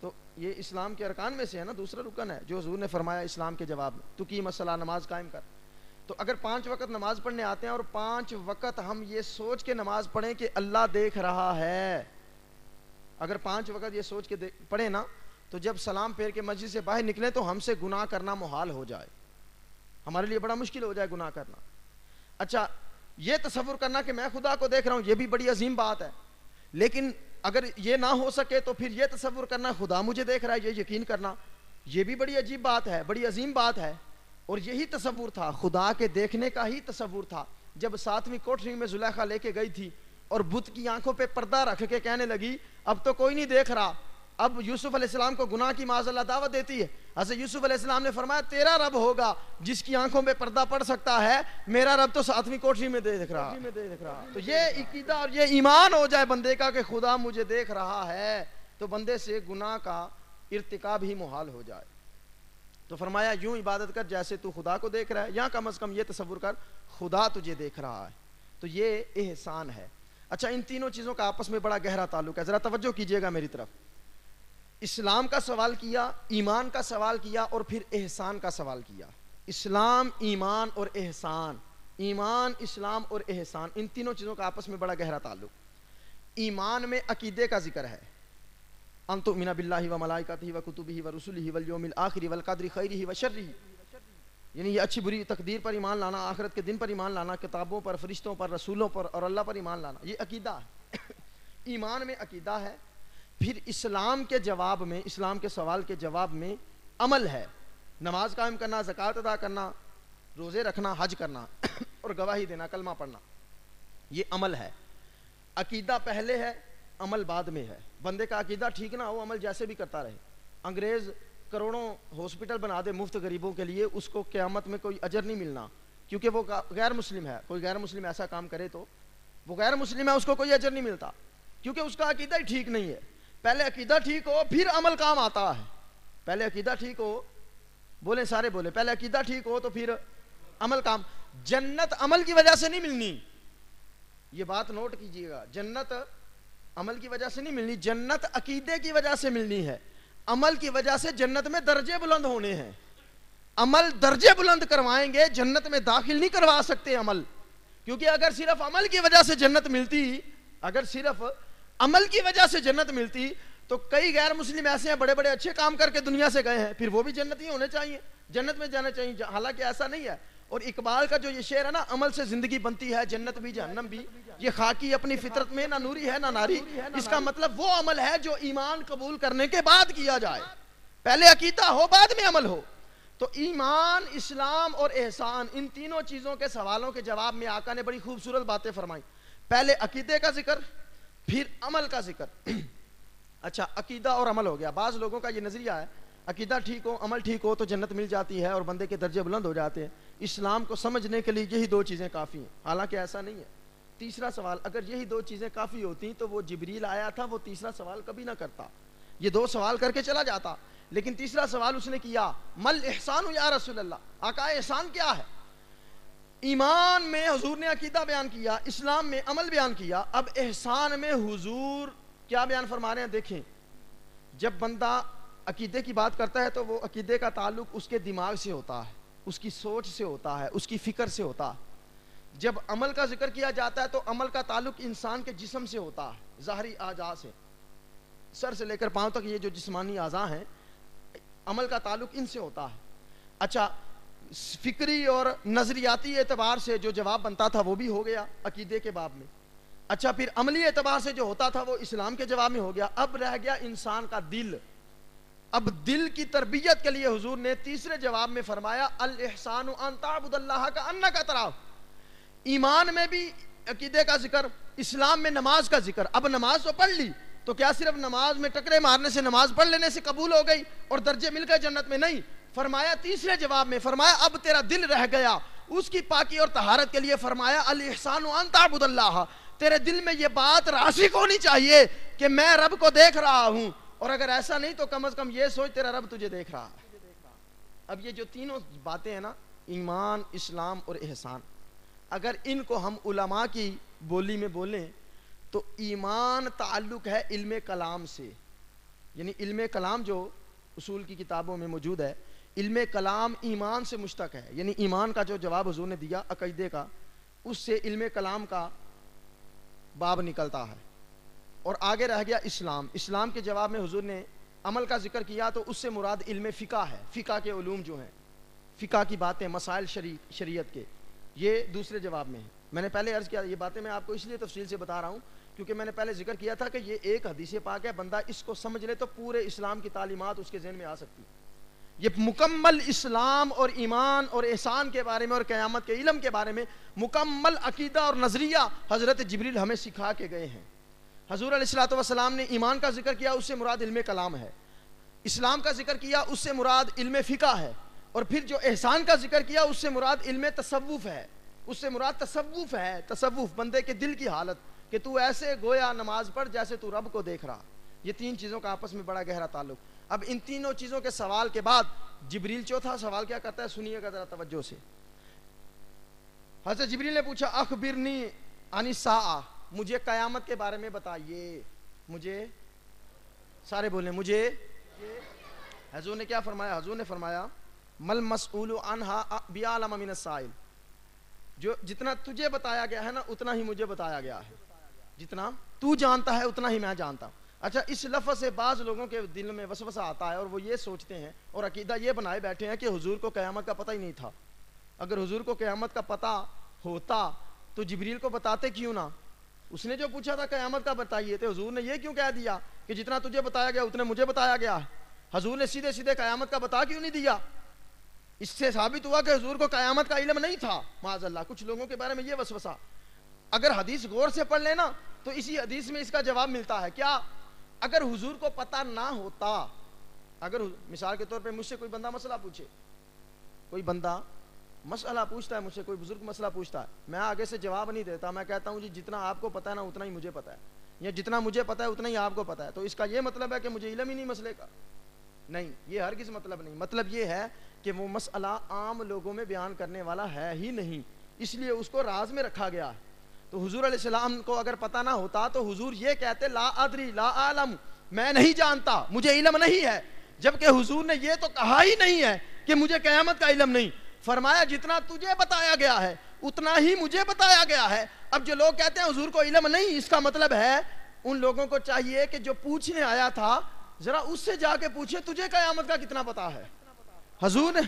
تو یہ اسلام کے ارکان میں سے ہے نا، دوسرا رکن ہے جو حضور نے فرمایا اسلام کے جواب میں، تو قیم الصلاۃ، نماز قائم کر. تو اگر 5 وقت نماز پڑھنے آتے ہیں اور 5 وقت ہم یہ سوچ کے نماز پڑھیں کہ اللہ دیکھ رہا ہے، اگر 5 وقت یہ سوچ کے پڑھیں نا تو جب سلام پھیر کے مسجد سے باہر نکلیں تو ہم سے گناہ کرنا محال ہو جائے، ہمارے لیے بڑا مشکل ہو جائے گناہ کرنا. اچھا یہ تصور کرنا کہ میں خدا کو دیکھ رہا ہوں یہ بھی بڑی عظیم بات ہے، لیکن اگر یہ نہ ہو سکے تو پھر یہ تصور کرنا خدا مجھے دیکھ رہا ہے، یہ یقین کرنا یہ بھی بڑی عجیب بات ہے، بڑی عظیم بات ہے. اور یہی تصور تھا، خدا کے دیکھنے کا ہی تصور تھا جب 7ویں کوٹری میں زلیخا لے کے گئی تھی اور بت کی آنکھوں پہ پردہ رکھ کے کہنے لگی اب تو کوئی نہیں دیکھ رہا. اب یوسف علیہ السلام کو گناہ کی معاذ اللہ دعوت دیتی ہے. حضرت یوسف علیہ السلام نے فرمایا تیرا رب ہوگا جس کی آنکھوں پہ پردہ پڑ سکتا ہے، میرا رب تو 7ویں کوٹری میں دیکھ رہا. تو یہ عقیدہ اور یہ ایمان ہو جائے بندے کا کہ خدا مجھے دیکھ رہا ہے تو بندے سے گناہ کا ارتکاب ہی محال ہو جائے. تو فرمایا یوں عبادت کر جیسے تو خدا کو دیکھ رہا ہے، یا کم از کم یہ تصور کر خدا تجھے دیکھ رہا ہے. تو یہ احسان ہے. اچھا ان تینوں چیزوں کا آپس میں بڑا گہرا تعلق ہے، ذرا توجہ کیجئے گا میری طرف. اسلام کا سوال کیا، ایمان کا سوال کیا اور پھر احسان کا سوال کیا. اسلام، ایمان اور احسان، ایمان، اسلام اور احسان، ان تینوں چیزوں کا آپس میں بڑا گہرا تعلق. ایمان میں عقیدے کا ذکر ہے، ان تؤمن باللہ و ملائکتہ و کتبہ و رسلہ والیوم الآخر والقدر خیرہ و شرہ، یعنی یہ اچھی بری تقدیر پر ایمان لانا، آخرت کے دن پر ایمان لانا، کتابوں پر، فرشتوں پر، رسولوں پر اور اللہ پر ایمان لانا، یہ عقیدہ ہے. ایمان میں عقیدہ ہے. پھر اسلام کے جواب میں، اسلام کے سوال کے جواب میں عمل ہے، نماز قائم کرنا، زکوٰۃ ادا کرنا، روزے رکھنا، حج کرنا اور گواہی دینا، کلمہ پڑھنا، یہ عمل ہے. عقیدہ پہلے ہے، عمل بعد میں ہے. بندے کا عقیدہ ٹھیک نہ ہو عمل جیسے بھی کرتا رہے. انگریز کروڑوں ہاسپٹل بنا دے مفت غریبوں کے لیے، اس کو قیامت میں کوئی اجر نہیں ملنا. کیونکہ وہ غیر مسلم ہے. کوئی غیر مسلم ایسا کام کرے تو وہ غیر مسلم ہے, اس کو کوئی اجر نہیں ملتا, کیونکہ اس کا عقیدہ ہی ٹھیک نہیں ہے. پہلے عقیدہ ٹھیک ہو پھر عمل کام آتا ہے. پہلے عقیدہ ٹھیک ہو, بولیں سارے بولیں, پہلے عقیدہ ٹھیک ہو تو پھر عمل کام. جنت عمل کی وجہ سے نہیں ملنی, یہ بات نوٹ کیجئے گا. جنت عمل کی وجہ سے نہیں ملنی, جنت عقیدے کی وجہ سے ملنی ہے. عمل کی وجہ سے جنت میں درجے بلند ہونے ہیں. عمل درجے بلند کروائیں گے, جنت میں داخل نہیں کروا سکتے عمل. کیونکہ اگر صرف عمل کی وجہ سے جنت ملتی, اگر صرف عمل کی وجہ سے جنت ملتی تو کئی غیر مسلم ایسے ہیں بڑے بڑے اچھے کام کر کے دنیا سے گئے ہیں, پھر وہ بھی جنتی ہونے چاہیے, جنت میں جانا چاہیے. حالانکہ ایسا نہیں ہے. اور اقبال کا جو یہ شعر ہے نا, عمل سے زندگی بنتی ہے جنت بھی جہنم بھی, یہ خاکی اپنی فطرت میں نہ نوری ہے نہ ناری. اس کا مطلب وہ عمل ہے جو ایمان قبول کرنے کے بعد کیا جائے, پہلے عقیدہ ہو بعد میں عمل ہو. تو ایمان, اسلام اور احسان, ان تینوں چیزوں کے سوالوں کے جواب میں آقا نے بڑی خوبصورت باتیں فرمائی. پہلے عقیدے کا ذکر, پھر عمل کا ذکر. اچھا, عقیدہ اور عمل ہو گیا. بعض لوگوں کا یہ نظریہ ہے عقیدہ ٹھیک ہو عمل ٹھیک ہو تو جنت مل جاتی ہے اور بندے کے درجے بلند ہو جاتے ہیں. اسلام کو سمجھنے کے لیے یہی دو چیزیں کافی ہیں, حالانکہ ایسا نہیں ہے. تیسرا سوال, اگر یہی دو چیزیں کافی ہوتی تو وہ جبریل آیا تھا وہ تیسرا سوال کبھی نہ کرتا, یہ دو سوال کر کے چلا جاتا. لیکن تیسرا سوال اس نے کیا, مل احسان یا رسول اللہ, آقا احسان کیا ہے. ایمان میں حضور نے عقیدہ بیان کیا, اسلام میں عمل بیان کیا, اب احسان میں حضور کیا بیان فرما رہے ہیں. دیکھیں, جب بندہ عقیدے کی بات کرتا ہے تو وہ عقیدے کا تعلق اس کے دماغ سے ہوتا ہے, اس کی سوچ سے ہوتا ہے, اس کی فکر سے ہوتا ہے. جب عمل کا ذکر کیا جاتا ہے تو عمل کا تعلق انسان کے جسم سے ہوتا ہے, ظاہری اعضاء سے, سر سے لے کر پاؤں تک یہ جو جسمانی اعضاء ہیں عمل کا تعلق ان سے ہوتا ہے. اچھا, فکری اور نظریاتی اعتبار سے جو جواب بنتا تھا وہ بھی ہو گیا عقیدے کے باب میں. اچھا, پھر عملی اعتبار سے جو ہوتا تھا وہ اسلام کے جواب میں ہو گیا. اب رہ گیا انسان کا دل. اب دل کی تربیت کے لیے حضور نے تیسرے جواب میں فرمایا, الاحسان ان تعبد اللہ کانک تراہ. ایمان میں بھی عقیدے کا ذکر, اسلام میں نماز کا ذکر. اب نماز تو پڑھ لی تو کیا صرف نماز میں ٹکرے مارنے سے, نماز پڑھ لینے سے قبول ہو گئی اور درجے مل گئے جنت میں؟ نہیں. فرمایا تیسرے جواب میں, فرمایا اب تیرا دل رہ گیا, اس کی پاکی اور طہارت کے لیے فرمایا الاحسان ان تعبد اللہ. تیرے دل میں یہ بات راسخ ہونی چاہیے کہ میں رب کو دیکھ رہا ہوں, اور اگر ایسا نہیں تو کم از کم یہ سوچ تیرا رب تجھے دیکھ رہا ہے. اب یہ جو تینوں باتیں ہیں نا, ایمان, اسلام اور احسان, اگر ان کو ہم علماء کی بولی میں بولیں تو ایمان تعلق ہے علم کلام سے. یعنی علم کلام جو اصول کی کتابوں میں موجود ہے, علم کلام ایمان سے مشتق ہے. یعنی ایمان کا جو جواب حضور نے دیا عقیدے کا, اس سے علم کلام کا باب نکلتا ہے. اور آگے رہ گیا اسلام. اسلام کے جواب میں حضور نے عمل کا ذکر کیا تو اس سے مراد علم فقہ ہے. فقہ کے علوم جو ہیں, فقہ کی باتیں, مسائل شریعت کے, یہ دوسرے جواب میں ہیں. میں نے پہلے عرض کیا, یہ باتیں میں آپ کو اس لیے تفصیل سے بتا رہا ہوں کیونکہ میں نے پہلے ذکر کیا تھا کہ یہ ایک حدیث پاک ہے, بندہ اس کو سمجھ لے تو پورے اسلام کی تعلیمات اس کے ذہن میں آ سکتی. یہ مکمل اسلام اور ایمان اور احسان کے بارے میں اور قیامت کے علم کے بارے میں مکمل عقیدہ اور نظریہ حضرت جبریل ہمیں سکھا کے گئے ہیں. حضور علیہ الصلوۃ والسلام نے ایمان کا ذکر کیا, اس سے مراد علم کلام ہے. اسلام کا ذکر کیا, اس سے مراد علم فقہ ہے. اور پھر جو احسان کا ذکر کیا, اس سے مراد علم تصوف ہے. اس سے مراد تصوف ہے, تصوف بندے کے دل کی حالت کہ تو ایسے گویا نماز پڑھ جیسے تو رب کو دیکھ رہا. یہ تین چیزوں کا آپس میں بڑا گہرا تعلق. اب ان تینوں چیزوں کے سوال کے بعد جبریل چوتھا سوال کیا کرتا ہے, سنیے گا ذرا توجہ سے. حضرت جبریل نے پوچھا, اخبرنی عن الساعہ, مجھے قیامت کے بارے میں بتائیے. مجھے, سارے بولیں مجھے. حضور نے کیا فرمایا؟ حضور نے فرمایا, مل مسئول عنہا بعلم من السائل. جو جتنا تجھے بتایا گیا ہے نا اتنا ہی مجھے بتایا گیا ہے, جتنا تو جانتا ہے اتنا ہی میں جانتا ہوں. اچھا, اس لفظ سے بعض لوگوں کے دل میں وسوسہ آتا ہے اور وہ یہ سوچتے ہیں اور عقیدہ یہ بنائے بیٹھے ہیں کہ حضور کو قیامت کا پتہ ہی نہیں تھا. اگر حضور کو قیامت کا پتہ ہوتا تو جبریل کو بتاتے کیوں نہ؟ اس نے جو پوچھا تھا قیامت کا بتائیے, تو حضور نے یہ کیوں کہہ دیا کہ جتنا تجھے بتایا گیا اتنا مجھے بتایا گیا ہے؟ حضور نے سیدھے سیدھے قیامت کا بتا کیوں نہیں دیا؟ اس سے ثابت ہوا کہ حضور کو قیامت کا علم نہیں تھا. معاذ اللہ, کچھ لوگوں کے بارے میں یہ وسوسہ. اگر حدیث غور سے پڑھ لینا تو اسی حدیث میں اس کا جواب ملتا ہے. کیا؟ اگر حضور کو پتہ نہ ہوتا, اگر مثال کے طور پہ مجھ سے کوئی بندہ مسئلہ پوچھے, کوئی بندہ مسئلہ پوچھتا ہے مجھ سے، کوئی بزرگ مسئلہ پوچھتا ہے، میں آگے سے جواب نہیں دیتا، میں کہتا ہوں جی جتنا آپ کو پتہ ہے نا اتنا ہی مجھے پتہ ہے، یا جتنا مجھے پتہ ہے اتنا ہی آپ کو پتہ ہے، تو اس کا یہ مطلب ہے کہ مجھے علم ہی نہیں مسئلے کا؟ نہیں، یہ ہرگز مطلب نہیں۔ مطلب یہ ہے کہ وہ مسئلہ عام لوگوں میں بیان کرنے والا ہے ہی نہیں، اس لیے اس کو راز میں رکھا گیا ہے۔ تو حضور علیہ السلام کو اگر پتہ نہ ہوتا تو حضور یہ کہتے لا ادری لا عالم، میں نہیں جانتا، مجھے علم نہیں ہے، جبکہ حضور نے یہ تو کہا ہی نہیں ہے کہ مجھے قیامت کا علم نہیں، فرمایا جتنا تجھے بتایا گیا ہے اتنا ہی مجھے بتایا گیا ہے۔ اب جو لوگ کہتے ہیں حضور کو علم نہیں، اس کا مطلب ہے ان لوگوں کو چاہیے کہ جو پوچھنے آیا تھا ذرا اس سے جا کے پوچھے تجھے قیامت کا کتنا پتا ہے۔ حضور نے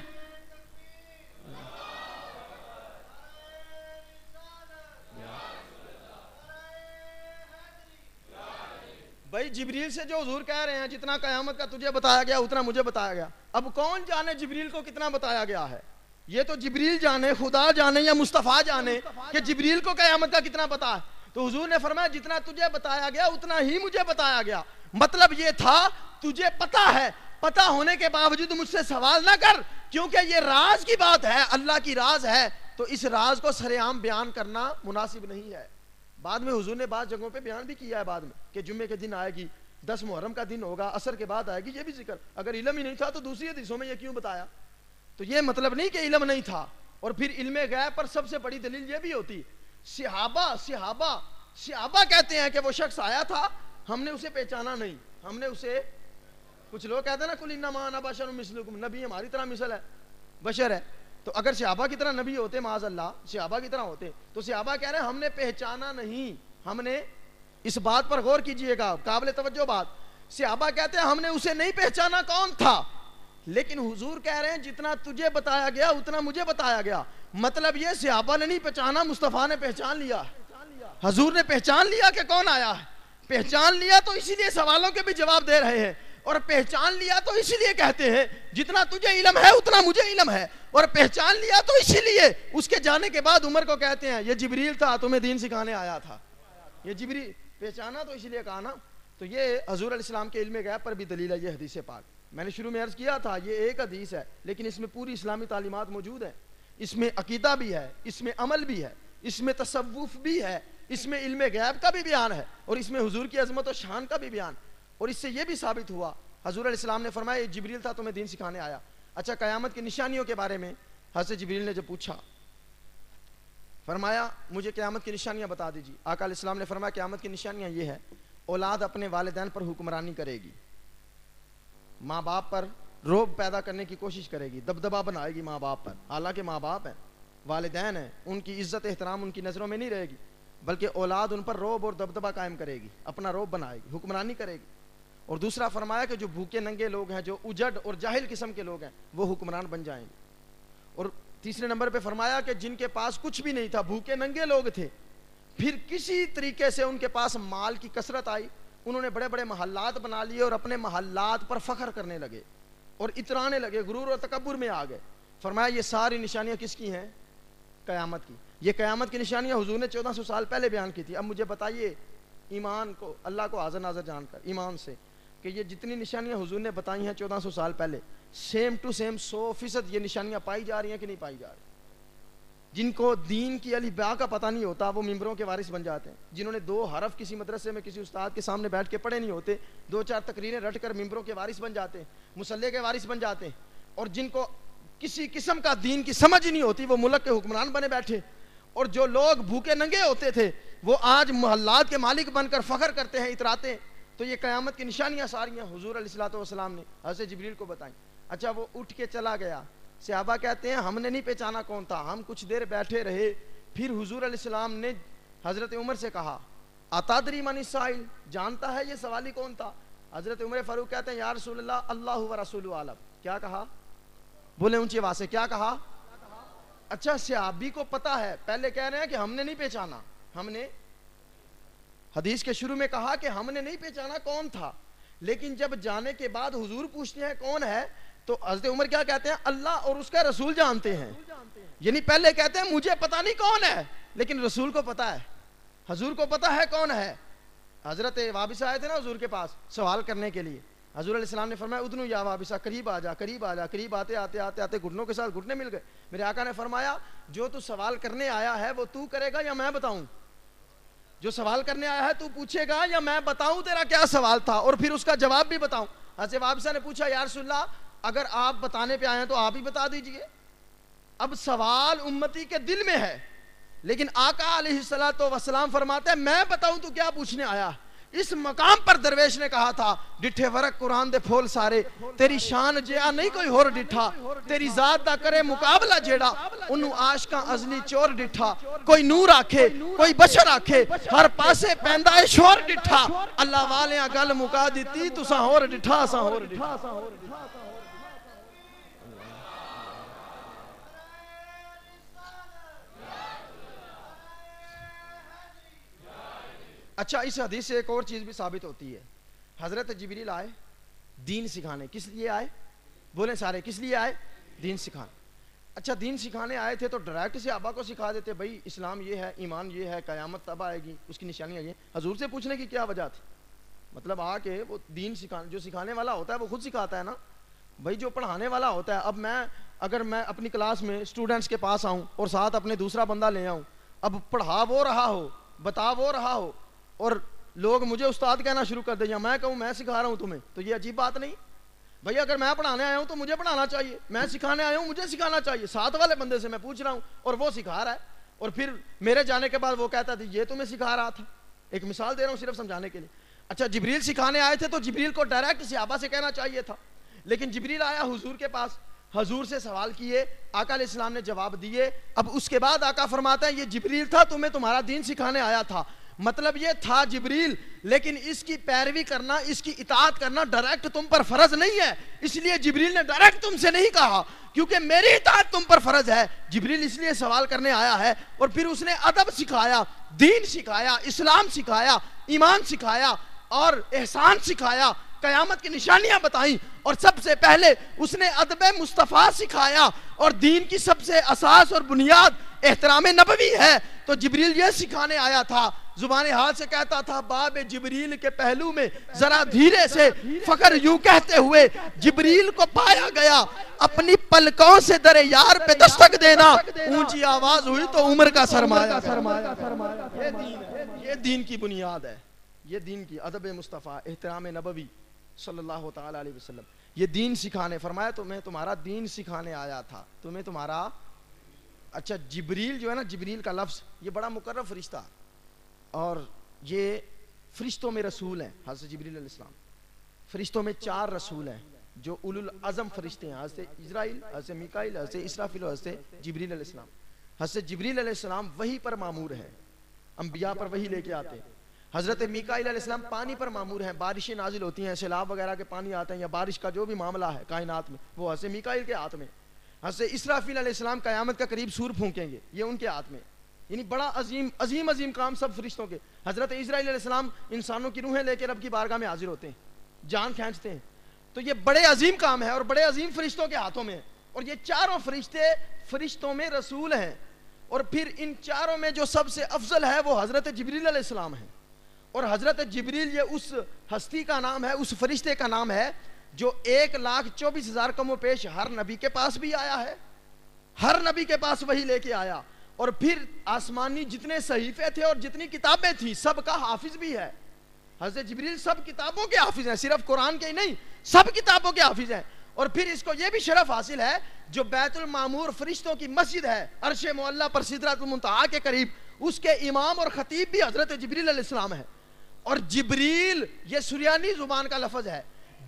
بھائی جبریل سے جو حضور کہہ رہے ہیں جتنا قیامت کا تجھے بتایا گیا اتنا مجھے بتایا گیا، اب کون جانے جبریل کو کتنا بتایا گیا ہے؟ یہ تو جبریل جانے، خدا جانے یا مصطفیٰ جانے کہ جبریل کو قیامت کا کتنا پتا ہے۔ تو حضور نے فرمایا جتنا تجھے بتایا گیا اتنا ہی مجھے بتایا گیا، مطلب یہ تھا تجھے پتا ہے، پتا ہونے کے باوجود مجھ سے سوال نہ کر، کیونکہ یہ راز کی بات ہے، اللہ کی راز ہے، تو اس راز کو سر عام بیان کرنا مناسب نہیں ہے۔ بعد میں حضور نے بعض جگہوں پہ بیان بھی کیا ہے بعد میں کہ جمعے کے دن آئے گی، 10 محرم کا دن ہوگا، عصر کے بعد آئے گی، یہ بھی ذکر، اگر علم ہی نہیں تھا تو دوسری حدیثوں میں یہ کیوں بتایا؟ تو یہ مطلب نہیں کہ علم نہیں تھا۔ اور پھر علم غیب پر سب سے بڑی دلیل یہ بھی ہوتی، صحابہ کہتے ہیں کہ وہ شخص آیا تھا، ہم نے اسے پہچانا نہیں، ہم نے اسے، کچھ لوگ کہتے ہیں نا کل انما انا بشر مثلکم، نبی ہماری طرح مثل ہے، بشر ہے، تو اگر صحابہ کی طرح نبی ہوتے معاذ اللہ صحابہ کی طرح ہوتے تو صحابہ کہہ رہے ہیں ہم نے پہچانا نہیں، ہم نے، اس بات پر غور کیجئے گا، قابل توجہ بات، صحابہ کہتے ہیں ہم نے اسے نہیں پہچانا کون تھا، لیکن حضور کہہ رہے ہیں جتنا تجھے بتایا گیا اتنا مجھے بتایا گیا، مطلب یہ صحابہ نے نہیں پہچانا، مصطفیٰ نے پہچان لیا، حضور نے پہچان لیا کہ کون آیا ہے، پہچان لیا تو اسی لیے سوالوں کے بھی جواب دے رہے ہیں، اور پہچان لیا تو اسی لیے کہتے ہیں جتنا تجھے علم ہے اتنا مجھے علم ہے، اور پہچان لیا تو اسی لیے اس کے جانے کے بعد عمر کو کہتے ہیں یہ جبریل تھا تمہیں دین سکھانے آیا تھا، یہ جبریل، پہچانا تو اسی لیے کہا نا۔ تو یہ حضور علیہ السلام کے علم غیب پر بھی دلیل ہے یہ حدیث پاک۔ میں نے شروع میں عرض کیا تھا یہ ایک حدیث ہے لیکن اس میں پوری اسلامی تعلیمات موجود ہیں، اس میں عقیدہ بھی ہے، اس میں عمل بھی ہے، اس میں تصوف بھی ہے، اس میں علم غیب کا بھی بیان ہے، اور اس میں حضور کی عظمت و شان کا بھی بیان، اور اس سے یہ بھی ثابت ہوا حضور علیہ السلام نے فرمایا یہ جبریل تھا تمہیں دین سکھانے آیا۔ اچھا قیامت کی نشانیوں کے بارے میں حضرت جبریل نے جب پوچھا، فرمایا مجھے قیامت کی نشانیاں بتا دیجیے، آقا علیہ السلام نے فرمایا قیامت کی نشانیاں یہ ہے، اولاد اپنے والدین پر حکمرانی کرے گی، ماں باپ پر رعب پیدا کرنے کی کوشش کرے گی، دبدبہ بنائے گی ماں باپ پر، حالانکہ ماں باپ ہیں، والدین ہیں، ان کی عزت احترام ان کی نظروں میں نہیں رہے گی، بلکہ اولاد ان پر رعب اور دبدبہ قائم کرے گی، اپنا رعب بنائے گی، حکمرانی کرے گی۔ اور دوسرا فرمایا کہ جو بھوکے ننگے لوگ ہیں، جو اجڑ اور جاہل قسم کے لوگ ہیں، وہ حکمران بن جائیں گے۔ اور تیسرے نمبر پہ فرمایا کہ جن کے پاس کچھ بھی نہیں تھا، بھوکے ننگے لوگ تھے، پھر کسی طریقے سے ان کے پاس مال کی کثرت آئی، انہوں نے بڑے بڑے محلات بنا لیے اور اپنے محلات پر فخر کرنے لگے اور اترانے لگے، غرور اور تکبر میں آ گئے۔ فرمایا یہ ساری نشانیاں کس کی ہیں؟ قیامت کی۔ یہ قیامت کی نشانیاں حضور نے 1400 سال پہلے بیان کی تھی۔ اب مجھے بتائیے ایمان کو، اللہ کو حاضر ناظر جان کر ایمان سے، کہ یہ جتنی نشانیاں حضور نے بتائی ہیں 1400 سال پہلے، سیم ٹو سیم 100% یہ نشانیاں پائی جا رہی ہیں کہ نہیں پائی جا رہی؟ جن کو دین کی الف باء کا پتہ نہیں ہوتا وہ ممبروں کے وارث بن جاتے ہیں، جنہوں نے 2 حرف کسی مدرسے میں کسی استاد کے سامنے بیٹھ کے پڑھے نہیں ہوتے، 2-4 تقریریں رٹ کر ممبروں کے وارث بن جاتے ہیں، مصلی کے وارث بن جاتے ہیں، اور جن کو کسی قسم کا دین کی سمجھ ہی نہیں ہوتی وہ ملک کے حکمران بنے بیٹھے، اور جو لوگ بھوکے ننگے ہوتے تھے وہ آج محلات کے مالک بن کر فخر کرتے ہیں، اتراتے ہیں۔ تو یہ قیامت کی نشانیاں ساریاں حضور علیہ الصلوۃ والسلام نے حضرت جبریل کو بتائیں۔ اچھا وہ اٹھ کے چلا گیا، صحابہ کہتے ہیں ہم نے نہیں پہچانا کون تھا، ہم کچھ دیر بیٹھے رہے، پھر حضور علیہ السلام نے حضرت عمر سے کہا اتدری من السائل، جانتا ہے یہ سوالی کون تھا؟ حضرت عمر فاروق کہتے ہیں یا رسول اللہ اللہ و رسول عالم۔ کیا کہا؟ بولے اونچی آواز سے، کیا کہا؟ اچھا صحابی کو پتا ہے، پہلے کہہ رہے ہیں کہ ہم نے نہیں پہچانا، ہم نے حدیث کے شروع میں کہا کہ ہم نے نہیں پہچانا کون تھا، لیکن جب جانے کے بعد حضور پوچھتے ہیں کون ہے تو حضرت عمر کیا کہتے ہیں؟ اللہ اور اس کا رسول جانتے ہیں۔ یعنی پہلے کہتے ہیں مجھے پتا نہیں کون ہے لیکن رسول کو پتا ہے، حضور کو پتا ہے کون ہے۔ حضرت وابس آئے تھے نا حضور کے پاس سوال کرنے کے لیے، حضور علیہ السلام نے فرمایا ادنو یا وابسہ، قریب آ جا، قریب آ جا۔ قریب آتے آتے آتے آتے گھٹنوں کے ساتھ گھٹنے مل گئے۔ میرے آقا نے فرمایا جو تو سوال کرنے آیا ہے وہ تو کرے گا یا میں بتاؤں؟ جو سوال کرنے آیا ہے تو پوچھے گا یا میں بتاؤں تیرا کیا سوال تھا اور پھر اس کا جواب بھی بتاؤں؟ حضرت وابسہ نے پوچھا یا رسول اللہ اگر آپ بتانے پہ آئے ہیں تو آپ ہی بتا دیجئے۔ اب سوال امتی کے دل میں ہے، لیکن آقا علیہ السلام فرماتے ہیں میں بتاؤں تو کیا پوچھنے آیا؟ اس مقام پر درویش نے کہا تھا ڈٹھے ورق قرآن دے پھول سارے، تیری شان جیا نہیں کوئی ہور ڈٹھا، تیری ذات دا کرے مقابلہ جیڑا، انہوں عاشقاں ازلی چور ڈٹھا، کوئی نور آکھے کوئی بشر آکھے، ہر پاسے پیندہ شور ڈٹھا، اللہ والے گل مکا دیتی تو ساں ہور ڈٹھا ساں ہور ڈٹھا۔ اچھا اس حدیث سے ایک اور چیز بھی ثابت ہوتی ہے، حضرت جبریل آئے دین سکھانے، کس لیے آئے؟ بولیں سارے، کس لیے آئے؟ دین سکھانے۔ اچھا دین سکھانے آئے تھے تو ڈائریکٹ سے آبا کو سکھا دیتے بھائی اسلام یہ ہے، ایمان یہ ہے، قیامت تب آئے گی، اس کی نشانیاں یہ۔ حضور سے پوچھنے کی کیا وجہ تھی؟ مطلب آ کے وہ دین جو سکھانے والا ہوتا ہے وہ خود سکھاتا ہے نا بھائی، جو پڑھانے والا ہوتا ہے۔ اب اگر میں اپنی کلاس میں اسٹوڈنٹس کے پاس آؤں اور ساتھ اپنے دوسرا بندہ لے آؤں، اب پڑھا وہ رہا ہو، بتا وہ رہا ہو، اور لوگ مجھے استاد کہنا شروع کر دیں یا میں کہوں میں سکھا رہا ہوں تمہیں، تو یہ عجیب بات نہیں بھئی؟ اگر میں پڑھانے آیا ہوں تو مجھے پڑھانا چاہیے، میں سکھانے آیا ہوں مجھے سکھانا چاہیے۔ ساتھ والے بندے سے میں پوچھ رہا ہوں اور وہ سکھا رہا ہے، اور پھر میرے جانے کے بعد وہ کہتا تھا یہ تمہیں سکھا رہا تھا۔ ایک مثال دے رہا ہوں صرف سمجھانے کے لیے۔ اچھا جبریل سکھانے آئے تھے تو جبریل کو ڈائریکٹ صحابہ سے کہنا چاہیے تھا، لیکن جبریل آیا حضور کے پاس، حضور سے سوال کیے، آقا علیہ السلام نے جواب دیے۔ اب اس کے بعد آقا فرماتا ہے یہ جبریل تھا تمہیں تمہارا دین سکھانے آیا تھا۔ مطلب یہ تھا جبریل، لیکن اس کی پیروی کرنا، اس کی اطاعت کرنا ڈائریکٹ تم پر فرض نہیں ہے، اس لیے جبریل نے ڈائریکٹ تم سے نہیں کہا کیونکہ میری اطاعت تم پر فرض ہے۔ جبریل اس لیے سوال کرنے آیا ہے اور پھر اس نے ادب سکھایا، دین سکھایا، اسلام سکھایا، ایمان سکھایا اور احسان سکھایا، قیامت کی نشانیاں بتائیں، اور سب سے پہلے اس نے ادب مصطفیٰ سکھایا، اور دین کی سب سے اساس اور بنیاد احترام نبوی ہے۔ تو جبریل یہ سکھانے آیا تھا، زبان حال سے کہتا تھا باب جبریل کے پہلو میں ذرا دھیرے سے فخر یوں کہتے ہوئے جبریل کو پایا گیا، اپنی پلکوں سے در یار پہ دستک دینا، اونچی آواز ہوئی تو عمر کا سرمایہ۔ یہ دین کی بنیاد ہے، یہ دین کی ادب مصطفیٰ، احترام نبوی صلی اللہ تعالی علیہ وسلم، یہ دین سکھانے۔ فرمایا تمہیں تمہارا دین سکھانے آیا تھا، تمہیں تمہارا۔ اچھا جبریل جو ہے نا، جبریل کا لفظ یہ بڑا مقرب فرشتہ، اور یہ فرشتوں میں رسول ہیں۔ حضرت جبریل علیہ السلام فرشتوں میں 4 رسول ہیں جو اولو العزم فرشتے ہیں، حضرت اسرائیل، حضرت میکائیل، حضرت اسرافیل اور حضرت جبریل علیہ السلام۔ حضرت جبریل علیہ السلام وحی پر مامور ہیں، انبیاء پر وحی لے کے آتے ہیں۔ حضرت میکائیل علیہ السلام پانی پر مامور ہیں، بارشیں نازل ہوتی ہیں، سیلاب وغیرہ کے پانی آتے ہیں یا بارش کا جو بھی معاملہ ہے کائنات میں وہ حضرت میکائیل کے ہاتھ میں۔ حضرت اسرافیل علیہ السلام قیامت کا قریب سور پھونکیں گے، یہ ان کے ہاتھ میں۔ یعنی بڑا عظیم کام سب فرشتوں کے۔ حضرت اسرائیل علیہ السلام انسانوں کی روحیں لے کے رب کی بارگاہ میں حاضر ہوتے ہیں، جان کھینچتے ہیں، تو یہ بڑے عظیم کام ہے اور بڑے عظیم فرشتوں کے ہاتھوں میں ہے، اور یہ چاروں فرشتے فرشتوں میں رسول ہیں، اور پھر ان چاروں میں جو سب سے افضل ہے وہ حضرت جبریل علیہ السلام ہیں۔ اور حضرت جبریل یہ اس ہستی کا نام ہے، اس فرشتے کا نام ہے جو 1,24,000 کم و پیش ہر نبی کے پاس بھی آیا ہے، ہر نبی کے پاس وہی لے کے آیا، اور پھر آسمانی جتنے صحیفے تھے اور جتنی کتابیں تھیں سب کا حافظ بھی ہے۔ حضرت جبریل سب کتابوں کے حافظ ہیں، صرف قرآن کے ہی نہیں، سب کتابوں کے حافظ ہیں۔ اور پھر اس کو یہ بھی شرف حاصل ہے جو بیت المعمور فرشتوں کی مسجد ہے، عرش معلیٰ پر سدرۃ المنتہا کے قریب، اس کے امام اور خطیب بھی حضرت جبریل علیہ السلام ہے۔ اور جبریل یہ سریانی زبان کا لفظ ہے،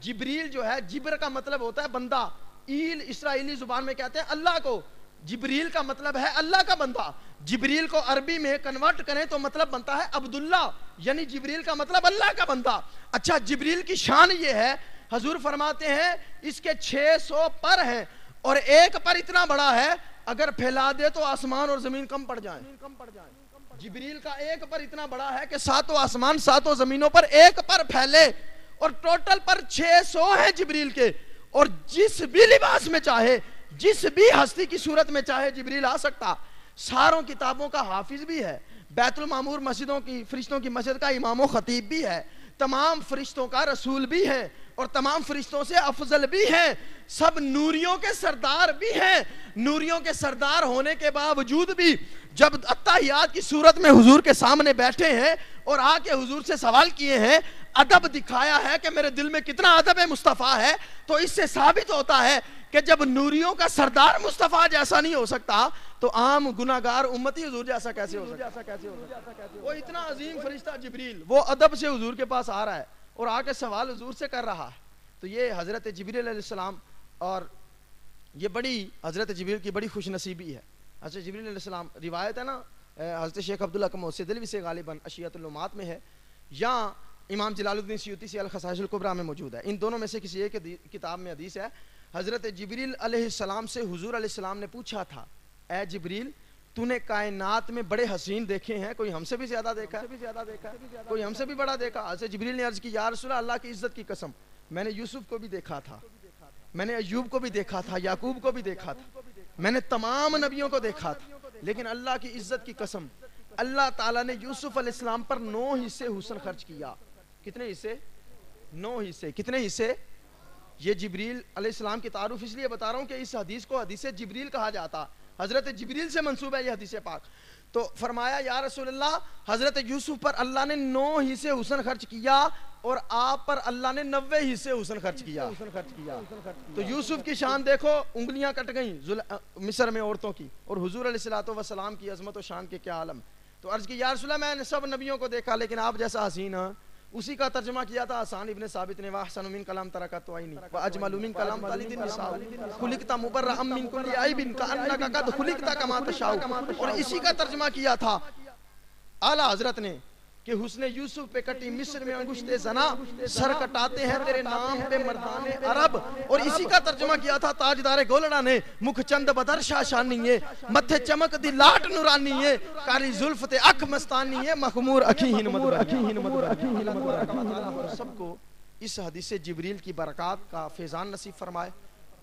جبریل جو ہے جبر کا مطلب ہوتا ہے بندہ، ایل اسرائیلی زبان میں کہتے ہیں اللہ کو، جبریل کا مطلب ہے اللہ کا بندہ۔ جبریل کو عربی میں کنورٹ کریں تو مطلب بنتا ہے عبداللہ، یعنی جبریل کا مطلب اللہ کا بندہ۔ اچھا جبریل کی شان یہ ہے، حضور فرماتے ہیں اس کے 600 پر ہیں، اور ایک پر اتنا بڑا ہے اگر پھیلا دے تو آسمان اور زمین کم پڑ جائیں۔ جبریل کا ایک پر اتنا بڑا ہے کہ 7 آسمان 7 زمینوں پر ایک پر پھیلے، اور ٹوٹل پر 600 ہیں جبریل کے، اور جس بھی لباس میں چاہے، جس بھی ہستی کی صورت میں چاہے جبریل آ سکتا۔ ساروں کتابوں کا حافظ بھی ہے، بیت المعمور مسجدوں کی فرشتوں کی مسجد کا امام و خطیب بھی ہے، تمام فرشتوں کا رسول بھی ہے، اور تمام فرشتوں سے افضل بھی ہیں، سب نوریوں کے سردار بھی ہیں، نوریوں کے سردار ہونے کے باوجود بھی جب اتحیات کی صورت میں حضور کے سامنے بیٹھے ہیں اور آ کے حضور سے سوال کیے ہیں، ادب دکھایا ہے کہ میرے دل میں کتنا ادب مصطفیٰ ہے، تو اس سے ثابت ہوتا ہے کہ جب نوریوں کا سردار مصطفیٰ جیسا نہیں ہو سکتا تو عام گناہگار امتی حضور جیسا کیسے ہو سکتا؟ وہ اتنا عظیم فرشتہ جبریل وہ ادب سے حضور کے پاس آ رہا ہے اور آ کے سوال حضور سے کر رہا ہے. تو یہ حضرت جبریل علیہ السلام، اور یہ بڑی حضرت جبریل کی بڑی خوش نصیبی ہے. حضرت جبریل علیہ السلام، روایت ہے نا حضرت شیخ عبدالحکیم غوث دہلوی سے غالباً اشیاۃ العلومات میں ہے یا امام جلال الدین سیوطی سے الخصائص الکبریٰ میں موجود ہے، ان دونوں میں سے کسی ایک کتاب میں حدیث ہے. حضرت جبریل علیہ السلام سے حضور علیہ السلام نے پوچھا تھا، اے جبریل تو نے کائنات میں بڑے حسین دیکھے ہیں، کوئی ہم سے بھی زیادہ دیکھا ہے، کوئی ہم سے بھی بڑا دیکھا؟ حضرت جبریل نے عرض کی، یا رسول اللہ کی عزت کی قسم میں نے یوسف کو بھی دیکھا تھا، میں نے ایوب کو بھی دیکھا تھا، یعقوب کو بھی دیکھا تھا، میں نے تمام نبیوں کو دیکھا تھا، لیکن اللہ کی عزت کی قسم اللہ تعالیٰ نے یوسف علیہ السلام پر 9 حصے حسن خرچ کیا. کتنے حصے؟ 9 حصے. کتنے حصے؟ یہ جبریل علیہ السلام کی تعارف اس لیے بتا رہا ہوں کہ اس حدیث کو حدیث جبریل کہا جاتا، حضرت جبریل سے منسوب ہے یہ حدیث پاک. تو فرمایا یا رسول اللہ حضرت یوسف پر اللہ نے 9 حصے حسن خرچ کیا اور آپ پر اللہ نے 90 حصے حسن خرچ کیا. تو یوسف کی شان دیکھو، انگلیاں کٹ گئیں مصر میں عورتوں کی، اور حضور علیہ السلام کی عظمت و شان کے کیا عالم. تو عرض کی یا رسول اللہ میں نے سب نبیوں کو دیکھا لیکن آپ جیسا حسین ہاں. اسی کا ترجمہ کیا تھا حسان ابن ثابت نے، واحسن من کلام ترکت عینی واجمل من کلام تلد النساء خلقت مبرئا من کل عیب کانک قد خلقت کما تشاء. اور اسی کا ترجمہ کیا تھا اعلیٰ حضرت نے کہ حسن یوسف پہ کٹی مصر میں انگشت زنا، سر کٹاتے ہیں تیرے نام پہ مردان عرب. اور اسی کا ترجمہ کیا تھا تاجدار گولڑا نے، مکھ چند بدر شاشانی ہے، متھے چمک دی لاٹ نورانی ہے، کاری زلف تے اکھ مستانی ہے، مخمور اکھیں مدبر. سب کو اس حدیث جبریل کی برکات کا فیضان نصیب فرمائے،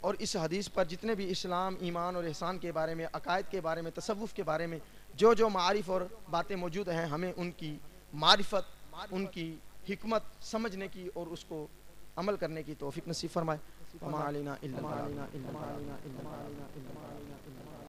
اور اس حدیث پر جتنے بھی اسلام، ایمان اور احسان کے بارے میں، عقائد کے بارے میں، تصوف کے بارے میں جو معارف اور باتیں موجود ہیں، ہمیں ان کی معرفت، ان کی حکمت سمجھنے کی اور اس کو عمل کرنے کی توفیق نصیب فرمائے. وما علینا الا